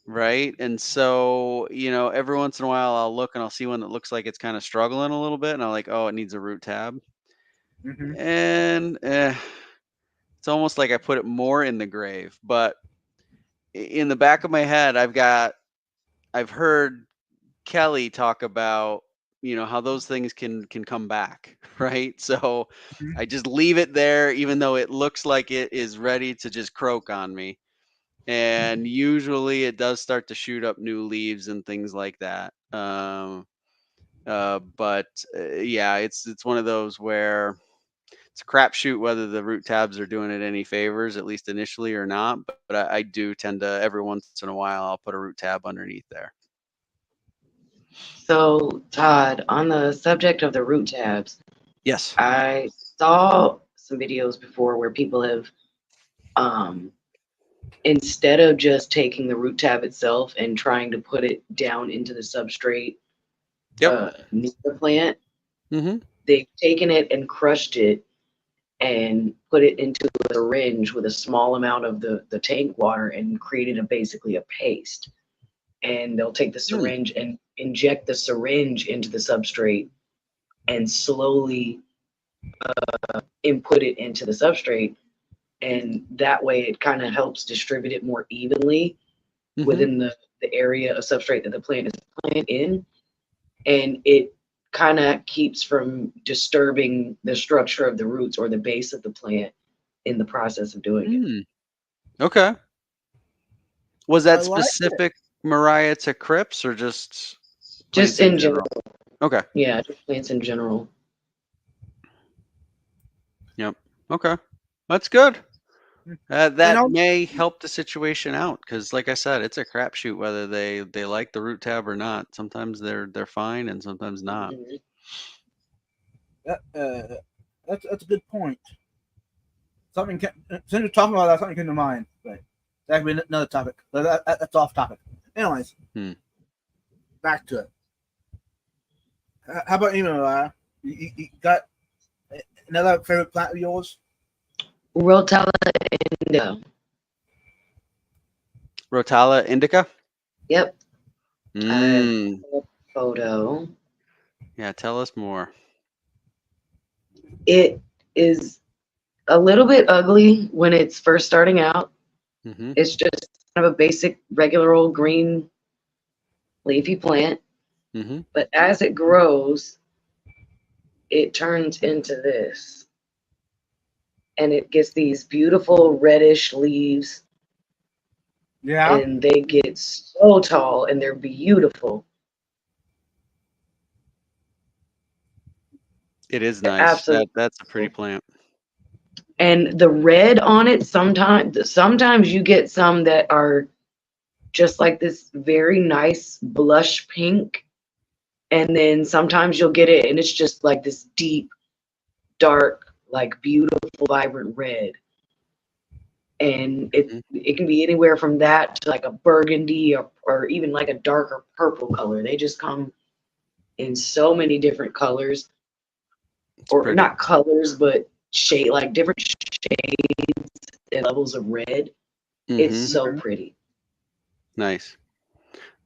Right. And so, every once in a while I'll look and I'll see one that looks like it's kind of struggling a little bit, and I'm like, oh, it needs a root tab. And it's almost like I put it more in the grave. But in the back of my head, I've heard Kelly talk about, how those things can come back. Right. So I just leave it there, even though it looks like it is ready to just croak on me. And usually it does start to shoot up new leaves and things like that. But yeah, it's one of those where it's a crapshoot whether the root tabs are doing it any favors, at least initially, or not. But I do tend to, every once in a while, I'll put a root tab underneath there. So, Todd, on the subject of the root tabs, Yes. I saw some videos before where people have, instead of just taking the root tab itself and trying to put it down into the substrate near the plant, Mm-hmm. they've taken it and crushed it and put it into a syringe with a small amount of the tank water and created basically a paste. And they'll take the syringe and inject the syringe into the substrate and slowly input it into the substrate. And that way it kind of helps distribute it more evenly within the area of substrate that the plant is planted in. And it kind of keeps from disturbing the structure of the roots or the base of the plant in the process of doing it. Okay. Was I that like specific, Mariah, to Crips or just Just plants in general. Okay. Yeah, just plants in general. Yep. Okay. That's good. That know- may help the situation out because, like I said, it's a crapshoot whether they like the root tab or not. Sometimes they're fine and sometimes not. Mhm. That's a good point. Something since you're talking about that, something came to mind. But that could be another topic. But that's off topic. Anyways, back to it. How about you, Mariah? You got another favorite plant of yours? Rotella indica. Rotella indica? Yep. Mm. Photo. Yeah, tell us more. It is a little bit ugly when it's first starting out. It's just kind of a basic, regular old green leafy plant. But as it grows, it turns into this. And it gets these beautiful reddish leaves. Yeah. And they get so tall and they're beautiful. It is nice. Absolutely. That's a pretty plant. And the red on it, sometimes you get some that are just like this very nice blush pink. And then sometimes you'll get it and it's just like this deep, dark, like beautiful, vibrant red. And it can be anywhere from that to like a burgundy or even like a darker purple color. They just come in so many different colors. Or not colors, but shade, like different shades and levels of red. It's so pretty. Nice.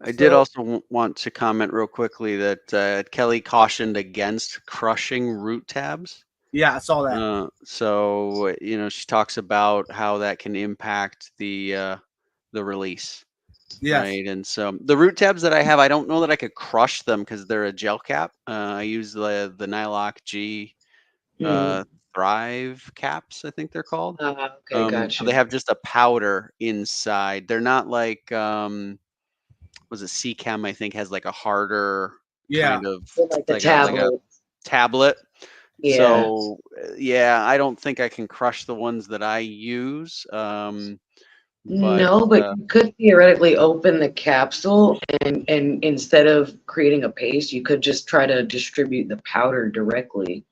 I did also want to comment real quickly that Kelly cautioned against crushing root tabs. Yeah, I saw that. So she talks about how that can impact the release. Yes. Right. And so the root tabs that I have, I don't know that I could crush them because they're a gel cap. I use the Nylock G Thrive caps, I think they're called. Okay, gotcha. So they have just a powder inside. They're not like was it CChem, I think, has like a harder kind of like the tablet. like a tablet. Yeah. So I don't think I can crush the ones that I use. But you could theoretically open the capsule and instead of creating a paste, you could just try to distribute the powder directly.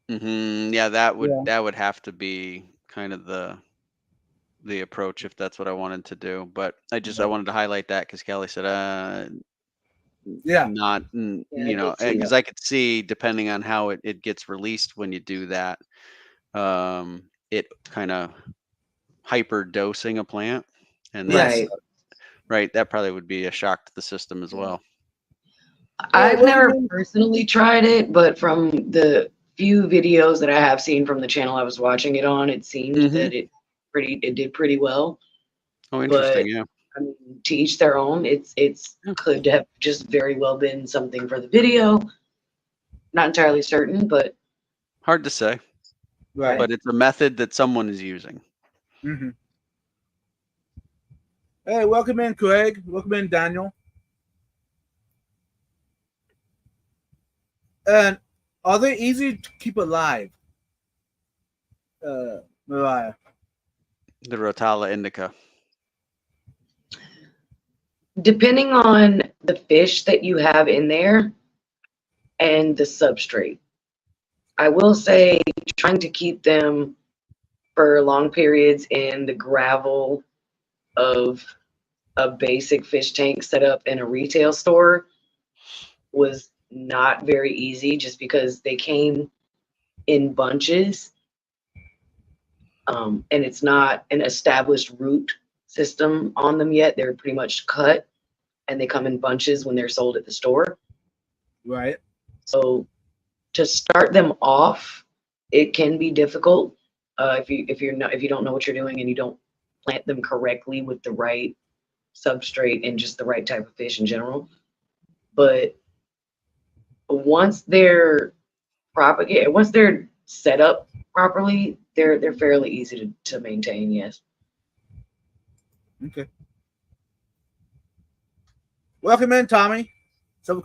Yeah, that would have to be kind of the approach if that's what I wanted to do. But I wanted to highlight that because Kelly said, not, because I could see depending on how it gets released when you do that, it kind of hyper dosing a plant, and that probably would be a shock to the system as well. I've never personally tried it, but from the few videos that I have seen from the channel I was watching it on, it seemed that it did pretty well. Oh, interesting. But, yeah. I mean, to each their own. It's could have just very well been something for the video. Not entirely certain, but hard to say. Right. But it's a method that someone is using. Hey, welcome in, Craig. Welcome in, Daniel. And are they easy to keep alive, Mariah? The Rotella indica. Depending on the fish that you have in there and the substrate. I will say trying to keep them for long periods in the gravel of a basic fish tank set up in a retail store was not very easy just because they came in bunches. And it's not an established root system on them yet. They're pretty much cut and they come in bunches when they're sold at the store. Right. So to start them off, it can be difficult if you don't know what you're doing and you don't plant them correctly with the right substrate and just the right type of fish in general. But once they're propagated, once they're set up properly, they're fairly easy to maintain. Yes. Okay. Welcome in, Tommy. Silver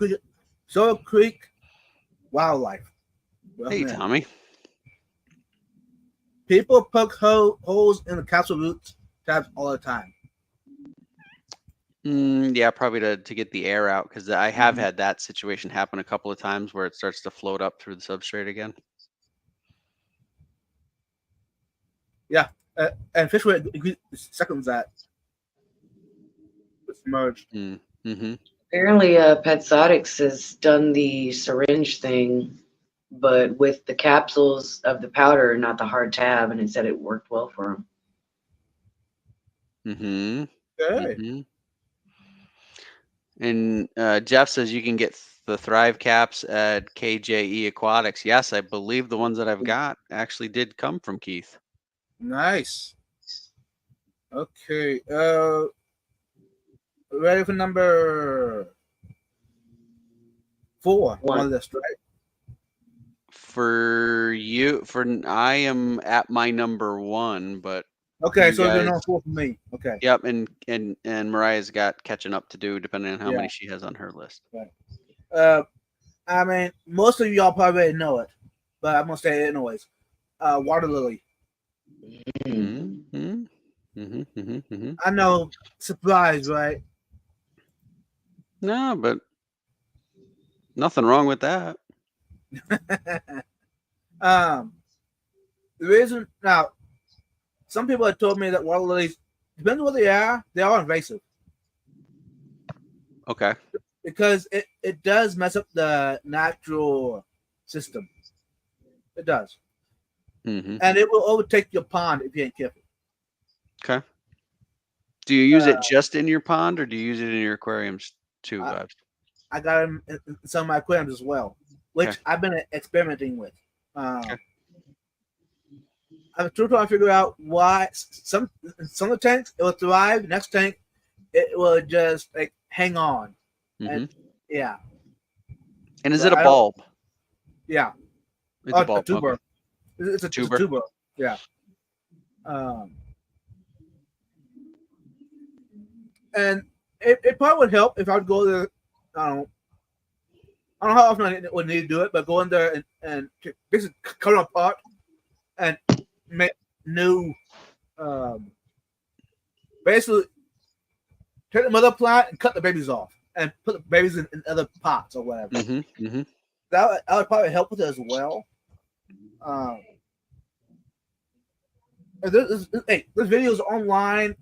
Creek Wildlife. Welcome Hey, in. Tommy. People poke holes in the capsule root tabs all the time. Yeah, probably to get the air out, because I have had that situation happen a couple of times where it starts to float up through the substrate again. Yeah, and fish would agree seconds that it's merged. Mm-hmm. Apparently, Petsotics has done the syringe thing, but with the capsules of the powder, not the hard tab, and it said it worked well for them. Mm-hmm. Okay. Mm-hmm. And Jeff says you can get the Thrive caps at KJE Aquatics. Yes, I believe the ones that I've got actually did come from Keith. Nice. Okay. Ready for number 4 One. on the list, right? I am at my number 1, but Okay, you so there's guys- no 4 for me. Okay. yep, and Mariah's got catching up to do depending on how Yeah. many she has on her list. I mean, most of y'all probably already know it, but I'm gonna say it anyways. Water lily. Mm-hmm. Mm-hmm. Mm-hmm. Mm-hmm. I know, surprise, right? No, but nothing wrong with that. The reason now, some people have told me that water lilies, depending on what they are invasive Okay. because it does mess up the natural system. It does, Mm-hmm. and it will overtake your pond if you ain't careful. Okay. Do you use it just in your pond, or do you use it in your aquariums too, Bubs? I got them in some of my aquariums as well, which Okay. I've been experimenting with. Okay. I'm still trying to figure out why some of the tanks it will thrive. Next tank, it will just like hang on. Mm-hmm. And yeah, And is but it a I don't- bulb? yeah. It's a bulb. A tuber. Okay. It's a Tuber. tuber. Yeah. And it probably would help if I would go there. I don't know how often I would need to do it, but go in there and basically cut them apart and make new. Basically, take the mother plant and cut the babies off and put the babies in other pots or whatever. Mm-hmm. Mm-hmm. That would probably help with it as well. There's videos online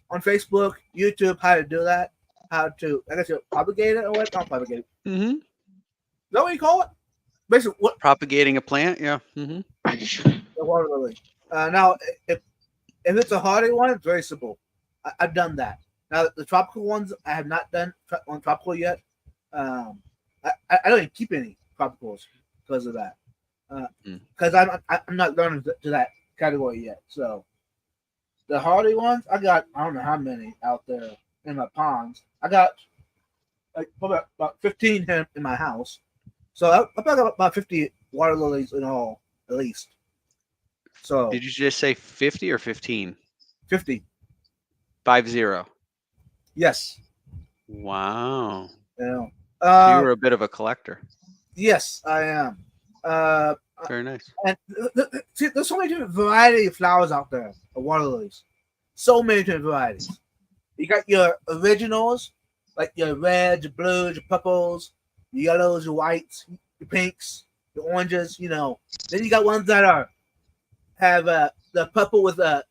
on Facebook, YouTube, how to do that, how to, I guess, propagate it or what? Not propagate it. Mm-hmm. Is that what you call it? Basically, what Propagating a plant, yeah. Mm-hmm. the water lily. Now, if it's a hardy one, it's very simple. I've done that. Now, the tropical ones, I have not done on tropical yet. I don't even keep any tropicals because of that. Because I'm not learning to that category yet. So the hardy ones, I don't know how many out there in my ponds. I got like probably about 15 here in my house. So I probably got about 50 water lilies in all, at least. So Did you just say 50 or 15? 50. 50. Yes. Wow. Yeah. So you were a bit of a collector. Yes, I am. Very nice. And see, there's so many different variety of flowers out there of water lilies. So many different varieties. You got your originals, like your reds, your blues, your purples, your yellows, your whites, your pinks, your oranges. Then you got ones that have the purple with a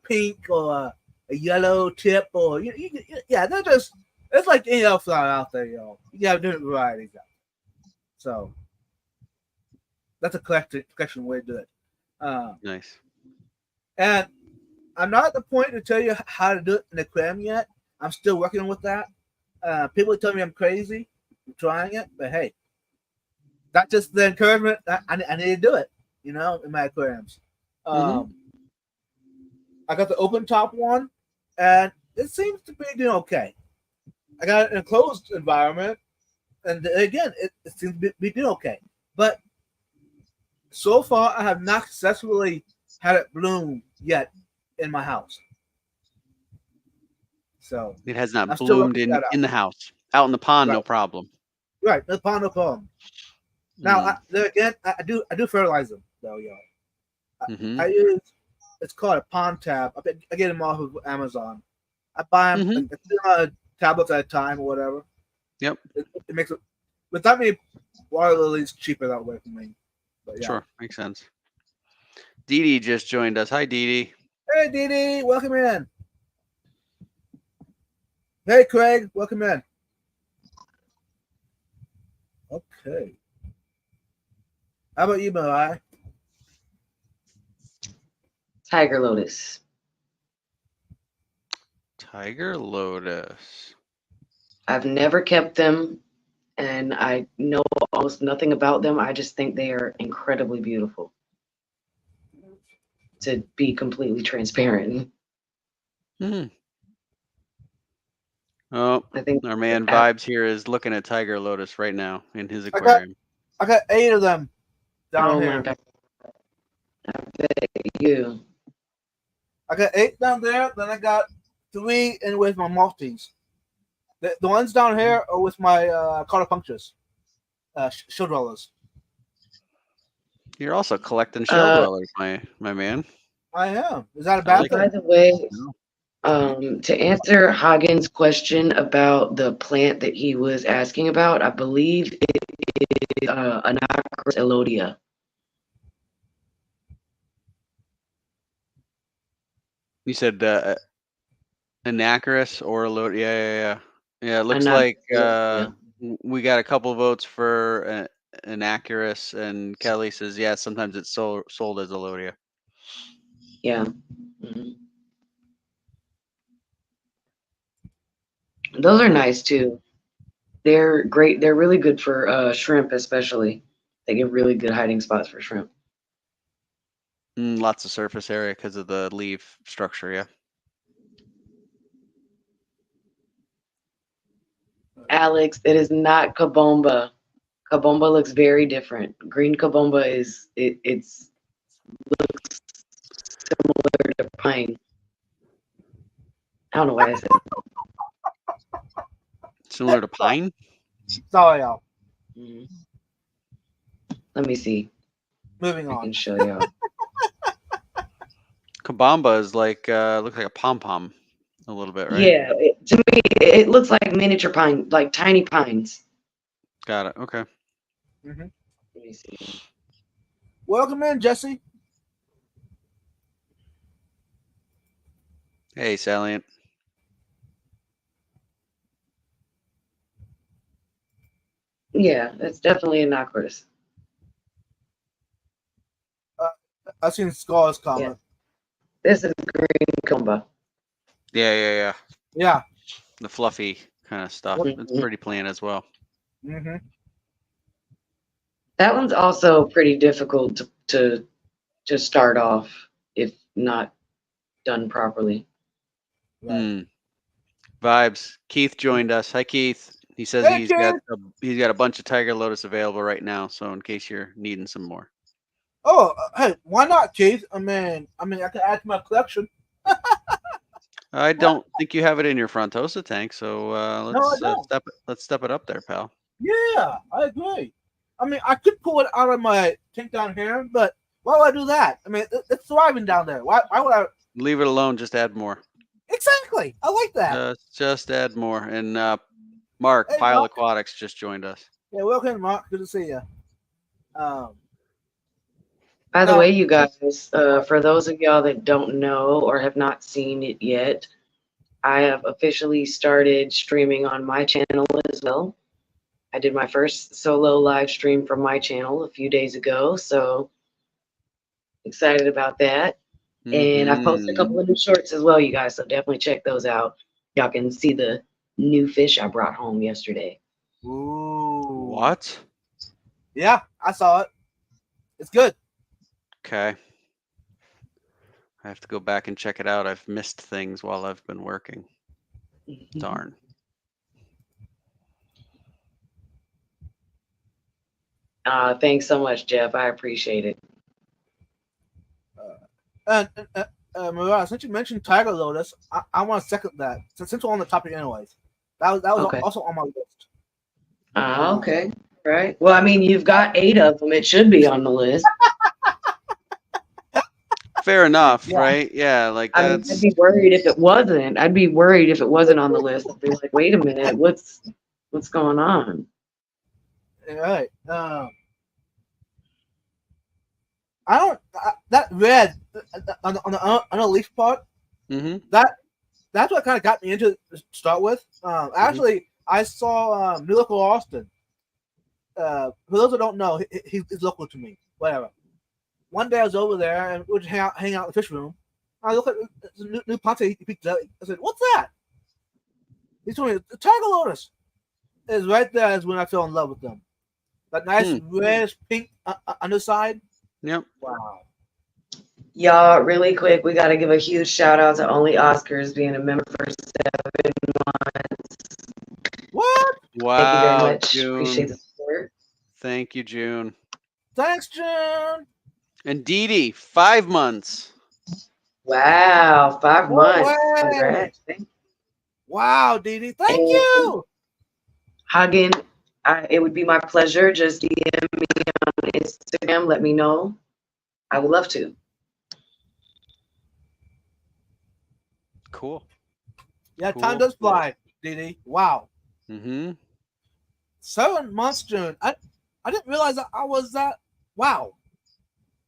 pink or a yellow tip, or yeah, they're just it's like any other flower out there, You have different varieties. So that's a collection way to do it. Nice. And I'm not at the point to tell you how to do it in the aquarium yet. I'm still working with that. People tell me I'm crazy for trying it, but hey, that's just the encouragement. I need to do it, in my aquariums. I got the open top one, and it seems to be doing okay. I got an enclosed environment, and again, it seems to be doing okay. But so far, I have not successfully had it bloom yet in my house. So it has not I'm still bloomed working that out. in the house. Out in the pond, no Right. problem. Right, no problem. Now, I do fertilize them though, I use it's called a pond tab. I get them off of Amazon. I buy them tablets at a time or whatever. Yep. It makes it without me water lilies cheaper that way for me. But yeah. Sure, makes sense. Dee Dee just joined us. Hi, Dee Dee. Hey, Dee Dee, welcome in. Hey, Craig, welcome in. Okay. How about you, Mariah? Tiger Lotus. Tiger Lotus. I've never kept them, and I know almost nothing about them. I just think they are incredibly beautiful. To be completely transparent. Oh, I think our man Vibes here is looking at Tiger Lotus right now in his aquarium. I got 8 of them down here. My God. I bet you. I got 8 down there. Then I got 3 in with my Maltese. The ones down here are with my Cardopunctus, show dwellers. You're also collecting shell dwellers, my man. I am. Is that a bad thing? By the way, to answer Hagen's question about the plant that he was asking about, I believe it is Anacris elodia. You said Anacris or Elodia? Yeah. It looks Anacris, like we got a couple votes for Anacris, and Kelly says sometimes it's sold as Elodia. Yeah. Mm-hmm. Those are nice too. They're great. They're really good for shrimp, especially. They give really good hiding spots for shrimp. Lots of surface area because of the leaf structure, yeah. Alex, it is not kabomba. Kabomba looks very different. Green kabomba it's looks similar to pine. I don't know why I said Similar to pine? Sorry, y'all. Mm-hmm. Let me see. Moving I on. can show y'all. Kabamba is like looks like a pom-pom a little bit, right? Yeah, to me it looks like miniature pine, like tiny pines. Got it. Okay. Mm-hmm. Let me see. Welcome in, Jesse. Hey, Salient. Yeah, it's definitely an Anacris. I've seen Scar's comment. Yeah. This is green kabomba. Yeah. Yeah. The fluffy kind of stuff. Mm-hmm. It's pretty plain as well. Mm-hmm. That one's also pretty difficult to start off if not done properly. Right. Vibes. Keith joined us. Hi, Keith. He says Hey, he's Keith. got a bunch of Tiger Lotus available right now. So in case you're needing some more. Oh, hey, why not, Keith? I mean, I can add to my collection. I don't think you have it in your Frontosa tank, so let's step it up there, pal. Yeah, I agree. I mean, I could pull it out of my tank down here, but why would I do that? I mean, it's thriving down there. Why would I? Leave it alone. Just add more. Exactly. I like that. Just add more. And Mark, Hey, Pile Mark. Aquatics just joined us. Yeah, welcome, Mark. Good to see you. Um, By the now, way, you guys, for those of y'all that don't know or have not seen it yet, I have officially started streaming on my channel as well. I did my first solo live stream from my channel a few days ago, so excited about that. And I've posted a couple Mhm. of new shorts as well, you guys, so definitely check those out. Y'all can see the new fish I brought home yesterday. ooh, What? yeah, I saw it. It's good. Okay. I have to go back and check it out. I've missed things while I've been working. Darn. Thanks so much, Jeff. I appreciate it. And Mariah, since you mentioned Tiger Lotus, I want to second that. Since we're on the topic, anyways, that was Okay. also on my list. Okay. Right. Well, I mean, you've got 8 of them. It should be on the list. Fair enough, Yeah. right? Yeah, like I mean, I'd that's be worried if it wasn't. I'd be worried if it wasn't on the list. I'd be like, wait a minute, what's going on? All right. I don't that red on the leaf part. Mhm. That's what kind of got me into it to start with. Actually, I saw Miracle Austin. For those that don't know, he's local to me. Whatever. One day I was over there and we would hang out in the fish room. I look at the new ponte he picked up. I said, "What's that?" He told me the Tiger Lotus. Is right there is when I fell in love with them. That nice reddish pink underside. Yep. Wow. Y'all, really quick, we got to give a huge shout out to Only Oscars being a member for 7 months. What? Wow. Thank you very much. June. Appreciate the support. Thank you, June. Thanks, June. And Dee Dee, 5 months. Wow, 5 No months. way. Congrats. Wow, Dee Dee. Thank you. Hagen, it would be my pleasure. Just DM me on Instagram. Let me know. I would love to. Cool. Yeah, Cool, time does cool. fly, Dee Dee. Wow. Mm-hmm. 7 months, June. I didn't realize that I was that. Wow.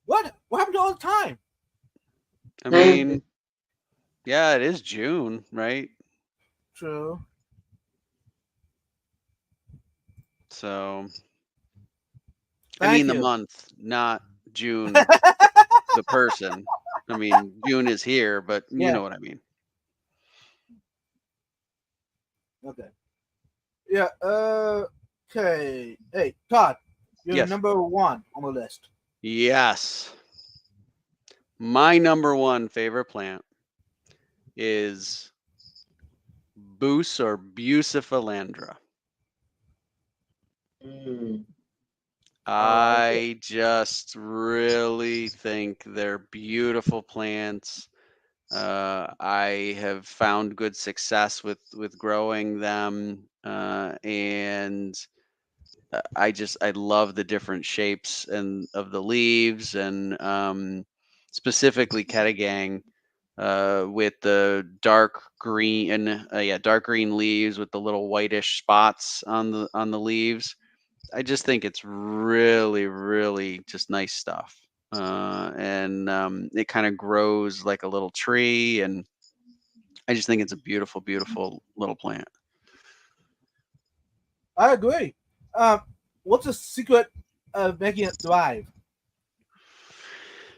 What happened to all the time? I mean, yeah, it is June, right? True. So, I Thank mean the you. month, not June, the person. I mean, June is here, but you Yeah. know what I mean. Okay. Yeah. Okay. Hey, Todd, you're Yes. number 1 on the list. Yes. My number 1 favorite plant is Bus or Bucephalandra. I just really think they're beautiful plants. I have found good success with growing them, and I love the different shapes and of the leaves, and specifically Ketagang, with the dark green dark green leaves with the little whitish spots on the leaves. I just think it's really, really just nice stuff. And it kind of grows like a little tree, and I just think it's a beautiful, beautiful little plant. I agree. What's the secret of making it thrive?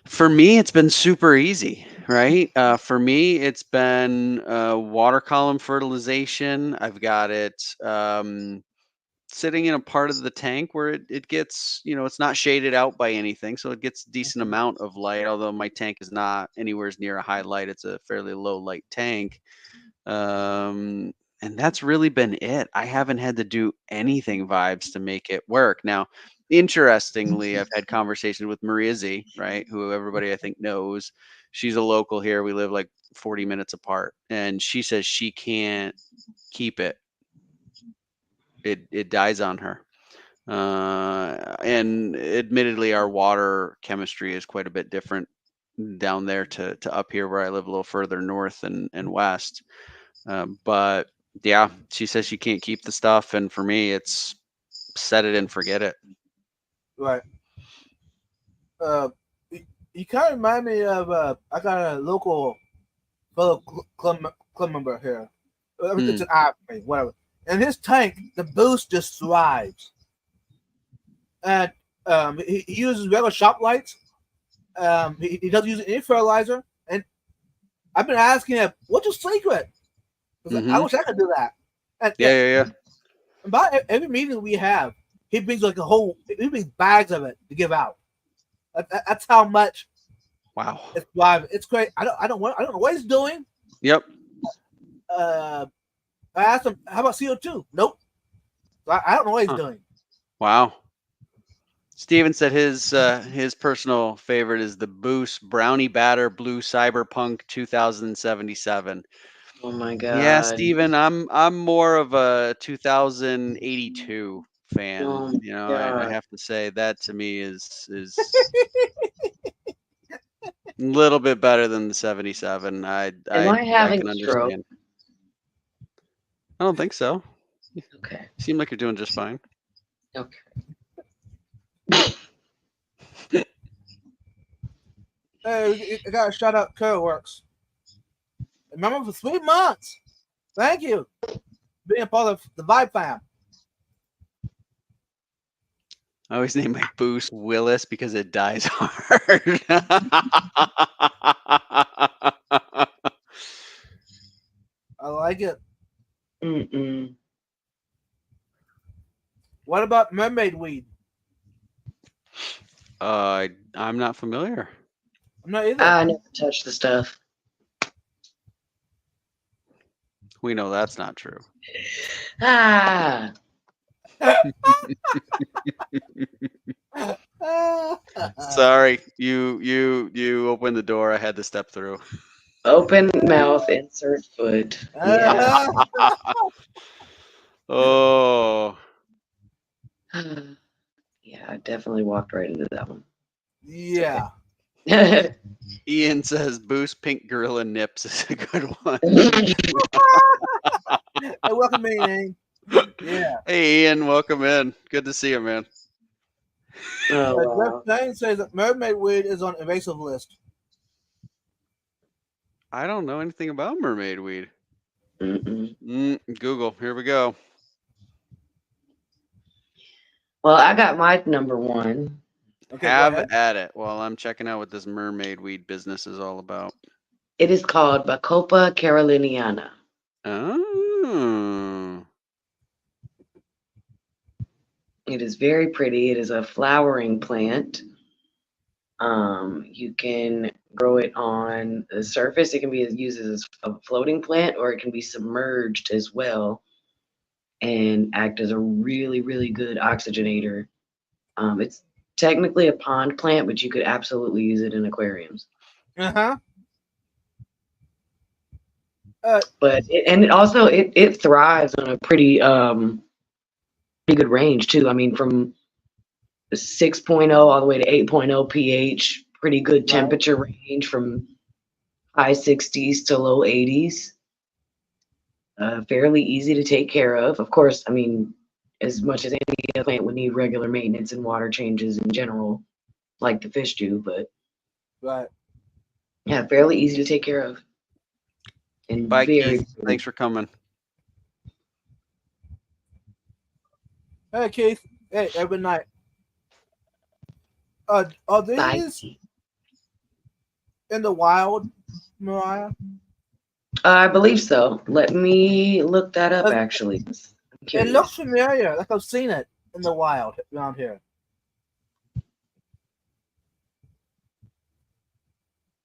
For me, it's been super easy, right? For me, it's been water column fertilization. I've got it sitting in a part of the tank where it gets, it's not shaded out by anything, so it gets a decent amount of light, although my tank is not anywhere near a high light. It's a fairly low light tank. And that's really been it. I haven't had to do anything vibes to make it work. Now, interestingly, I've had conversations with Maria Z, right, who everybody I think knows. She's a local here. We live like 40 minutes apart, and she says she can't keep it. It dies on her. And admittedly, our water chemistry is quite a bit different down there to up here where I live a little further north and west. But Yeah, she says she can't keep the stuff, and for me, it's set it and forget it. Right. You kind of remind me of I got a local fellow club member here. It's an I, whatever. And his tank, the boost just thrives. And he uses regular shop lights. He doesn't use any fertilizer. And I've been asking him, "What's your secret?" I wish I could do that. And, Yeah. About every meeting we have, he brings like he brings bags of it to give out. That's how much. Wow. It's thriving. It's great. I don't know what he's doing. Yep. I asked him, "How about CO2?" Nope. I don't know what he's doing. Wow. Steven said his personal favorite is the Boost Brownie Batter Blue Cyberpunk 2077. Oh my god. Yeah, Steven, I'm more of a 2082 fan. Oh You know, I have to say that to me is a little bit better than the 77. I having can a stroke? understand. I don't think so. Okay. You seem like you're doing just fine. Okay. Hey, I got to shout out CurlWorks. Remember for 3 months. Thank you. Being a part of the Vibe fam. I always name my Boost Willis because it dies hard. I like it. Mm-mm. What about mermaid weed? I'm not familiar. I'm not either. I never touched the stuff. We know that's not true. Ah. Sorry, you opened the door. I had to step through. Open mouth, insert foot. Yeah. Oh. Yeah, I definitely walked right into that one. Yeah. Ian says Boost Pink Gorilla Nips is a good one. Hey, welcome in. Yeah. Hey Ian, welcome in. Good to see you, man. Oh, wow. Jeff Dane says that mermaid weed is on invasive list. I don't know anything about mermaid weed. Mm-mm. Google, here we go. Well, I got my number one. Okay, Have at it while I'm checking out what this mermaid weed business is all about. It is called Bacopa caroliniana. Oh. It is very pretty. It is a flowering plant. You can grow it on the surface. It can be used as a floating plant, or it can be submerged as well and act as a really, really good oxygenator. It's technically a pond plant, but you could absolutely use it in aquariums. Uh-huh. But it thrives on a pretty good range too. I mean, from 6.0 all the way to 8.0 pH, pretty good temperature range from high 60s to low 80s. Fairly easy to take care of. Of course, I mean, as much as any other plant would need regular maintenance and water changes in general, like the fish do, but yeah, fairly easy to take care of. And bye, very Keith. Thanks for coming. Hey, Keith. Hey, every night. Are these in the wild, Mariah? I believe so. Let me look that up, actually. It looks familiar, like I've seen it in the wild around here.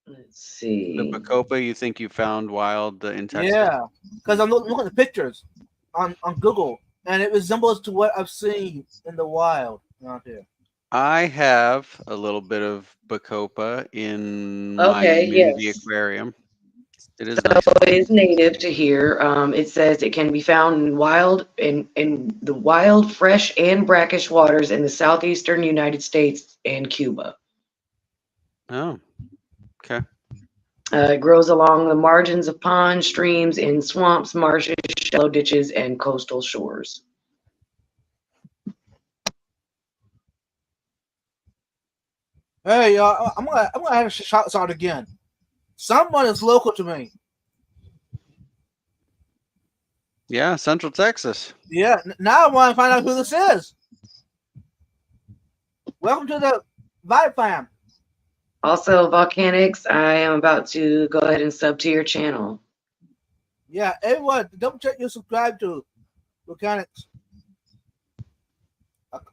Let's see. The Bacopa you think you found wild in Texas? Yeah, because I'm looking at the pictures on Google, and it resembles to what I've seen in the wild around here. I have a little bit of Bacopa in my community aquarium. It is nice. It is native to here. It says it can be found in the wild, fresh, and brackish waters in the southeastern United States and Cuba. Oh, okay. It grows along the margins of ponds, streams, in swamps, marshes, shallow ditches, and coastal shores. Hey, I'm gonna have to shout this out again. Someone is local to me. Yeah, Central Texas. Yeah, now I want to find out who this is. Welcome to the Vibe Fam. Also, Volcanics, I am about to go ahead and sub to your channel. Yeah, everyone, double check you subscribe to Volcanics.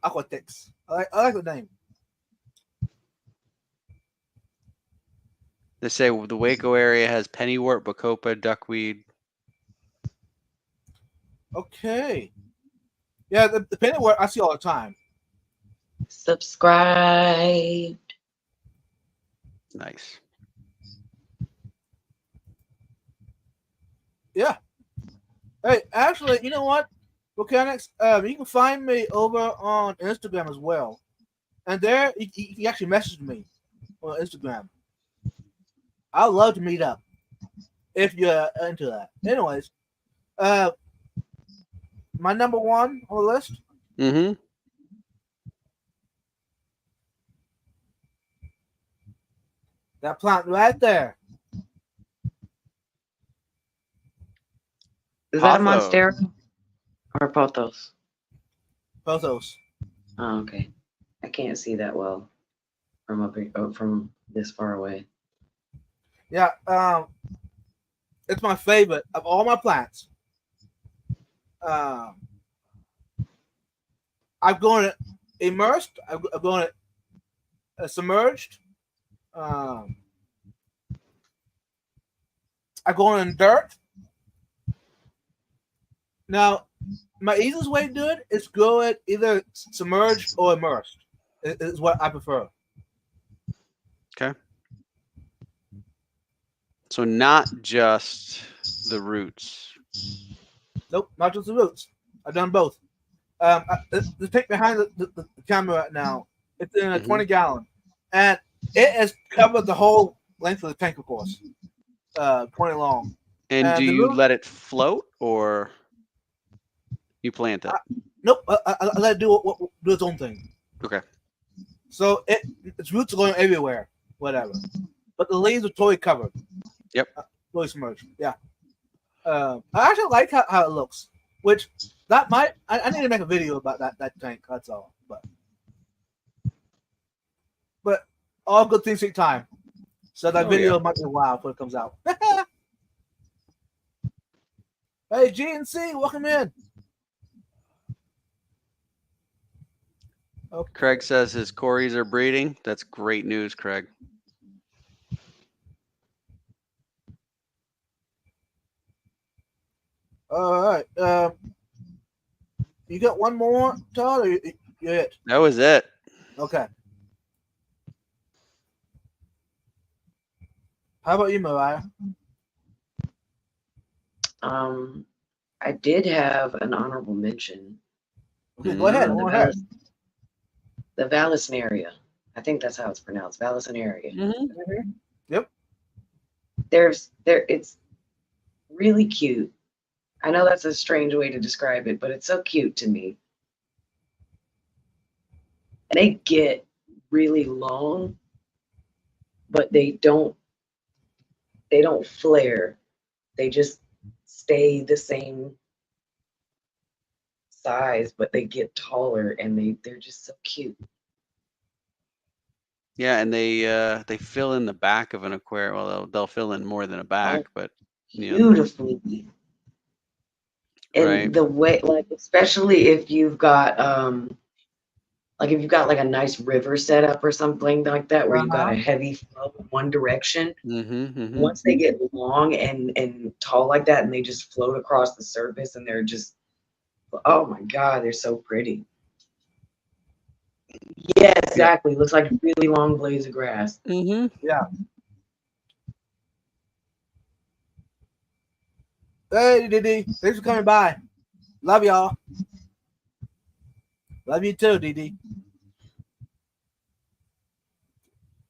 Aquatics. I like the name. They say the Waco area has pennywort, bacopa, duckweed. Okay. Yeah, the pennywort I see all the time. Subscribe. Nice. Yeah. Hey, actually, you know what? Volcanics, you can find me over on Instagram as well. And there, you actually messaged me on Instagram. I'd love to meet up if you're into that. Anyways, my number one on the list. Mm-hmm. That plant right there. Is that a Pothos. Monstera or Pothos? Pothos. Oh, okay. I can't see that well from up here, from this far away. Yeah, it's my favorite of all my plants. I've grown it immersed. I've grown it submerged. I've grown it in dirt. Now, my easiest way to do it is grow it either submerged or immersed. Is what I prefer. Okay. So not just the roots. Nope, not just the roots. I've done both. The tank behind the camera right now, it's in a 20-gallon, and it has covered the whole length of the tank, of course, 20 long. And do you let it float or you plant it? Nope, I let it do its own thing. Okay. So its roots are going everywhere, whatever. But the leaves are totally covered. Yep. Totally submerged. Yeah. I actually like how it looks. Which that might I need to make a video about that tank. That's all. But all good things take time. So that video might be a while before it comes out. Hey, GNC, welcome in. Okay. Craig says his Corys are breeding. That's great news, Craig. All right. You got one more, Todd, or you it? That was it. Okay. How about you, Mariah? I did have an honorable mention. Okay, go ahead. The Vallisneria. I think that's how it's pronounced. Vallisneria. Mm-hmm. Yep. It's really cute. I know that's a strange way to describe it, but it's so cute to me. And they get really long, but they don't flare. They just stay the same size, but they get taller and they're just so cute. Yeah, and they fill in the back of an aquarium. Well, they'll fill in more than a back, but beautifully. And the way, like, especially if you've got like a nice river setup or something like that, where you've got a heavy flow in one direction. Once they get long and tall like that, and they just float across the surface, and they're just, oh my God, they're so pretty. Yeah, exactly. Looks like really long blades of grass. Yeah. Hey, Didi. Thanks for coming by. Love y'all. Love you too, Didi.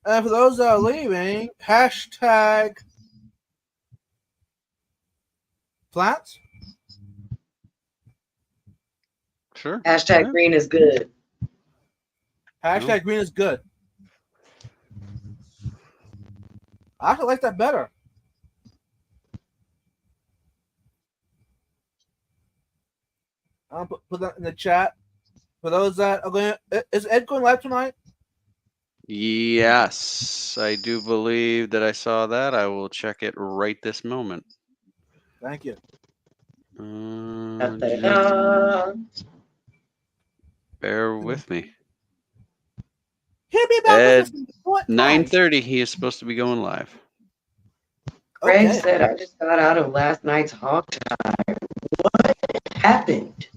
And for those that are leaving, hashtag plants. Sure. Hashtag Yeah. green is good. Hashtag green is good. I actually like that better. I'll put that in the chat. For those that are going, is Ed going live tonight? Yes, I do believe that I saw that. I will check it right this moment. Thank you. Bear with me. He'll be back Ed, with us. 9:30. He is supposed to be going live. Greg Okay. said, I just got out of last night's hog tie. What happened?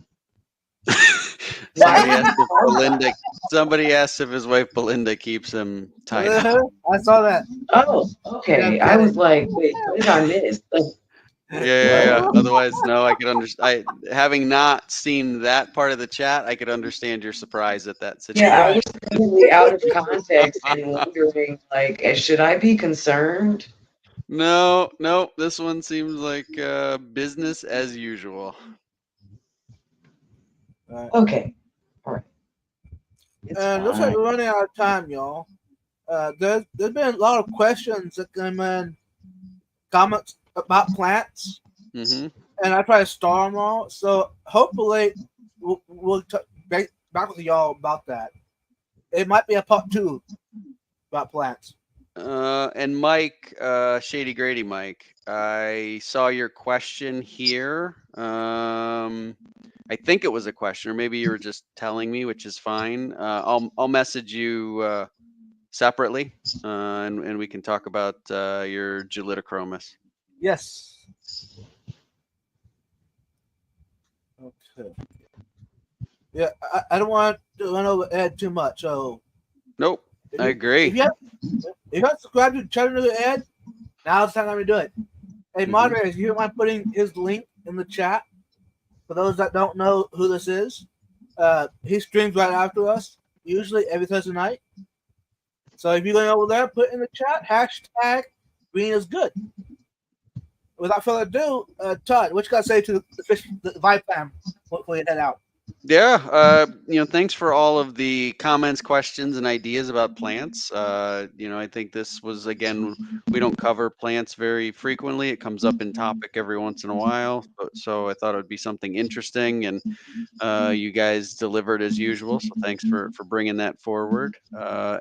Somebody asked if his wife Belinda keeps him tied up. I saw that. Oh, okay. Yeah, I was like, wait, what did I miss? Yeah. Otherwise, no, I could understand. Having not seen that part of the chat, I could understand your surprise at that situation. Yeah, I was completely out of context and wondering, like, should I be concerned? No. This one seems like business as usual. Okay. All right. And looks like we're running out of time, y'all. There's been a lot of questions that come in, comments about plants, Mm-hmm. and I try to star them all. So hopefully we'll back with y'all about that. It might be a part 2 about plants. And Mike, Shady Grady Mike, I saw your question here. I think it was a question, or maybe you were just telling me, which is fine. I'll message you separately, and we can talk about your Gelitochromis. Yes. Okay. Yeah, I don't want to run over Ed too much. So Nope, I agree. If you have subscribed to Chattanooga Ed, now it's time to do it. Hey, moderators, you don't mind putting his link in the chat? For those that don't know who this is, he streams right after us, usually every Thursday night. So if you're going over there, put in the chat, hashtag green is good. Without further ado, Todd, what you got to say to the Vibe fam before you head out? Yeah, thanks for all of the comments, questions, and ideas about plants. I think this was, again, we don't cover plants very frequently. It comes up in topic every once in a while. So I thought it would be something interesting, and you guys delivered as usual. So thanks for bringing that forward.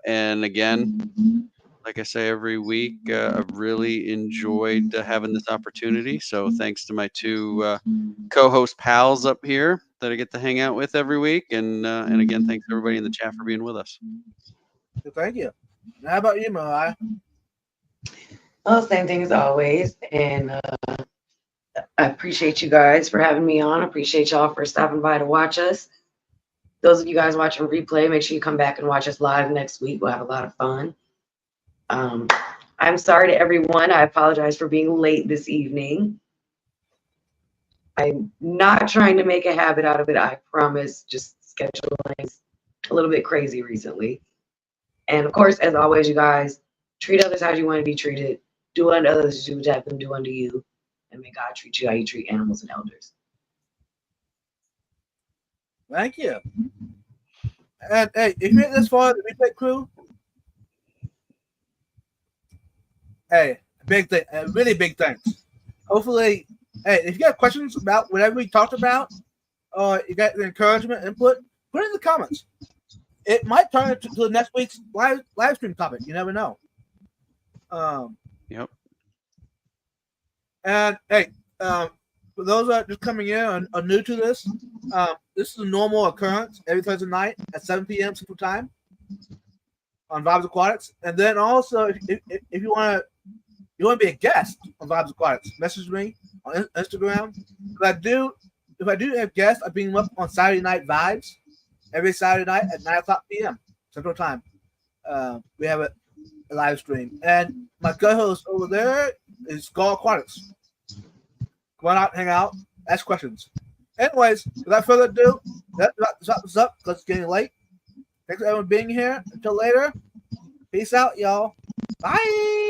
And again, like I say every week, I've really enjoyed having this opportunity. So thanks to my two co-host pals up here that I get to hang out with every week. And again, thanks everybody in the chat for being with us. Thank you. How about you, Mariah? Well, same thing as always. And I appreciate you guys for having me on. I appreciate y'all for stopping by to watch us. Those of you guys watching replay, make sure you come back and watch us live next week. We'll have a lot of fun. I'm sorry to everyone. I apologize for being late this evening. I'm not trying to make a habit out of it, I promise. Just scheduling's a little bit crazy recently. And of course, as always, you guys, treat others how you want to be treated. Do unto others as you would have them do unto you. And may God treat you how you treat animals and elders. Thank you. And hey, if you made this far, the replay crew, hey, big thing, really big thanks. Hopefully, hey, if you got questions about whatever we talked about, or you got the encouragement, input, put it in the comments. It might turn into the next week's live stream topic. You never know. Yep. And hey, for those that are just coming in and are new to this, this is a normal occurrence every Thursday night at 7 p.m. Central Time on Vibes Aquatics. And then also, if you want to be a guest on Vibes Aquatics, message me on Instagram. If I do have guests, I bring them up on Saturday Night Vibes every Saturday night at 9 o'clock p.m. Central Time. We have a live stream. And my co-host over there is Skull Aquatics. Come on out, hang out, ask questions. Anyways, without further ado, that wraps us up because it's getting late. Thanks for everyone being here. Until later, peace out, y'all. Bye.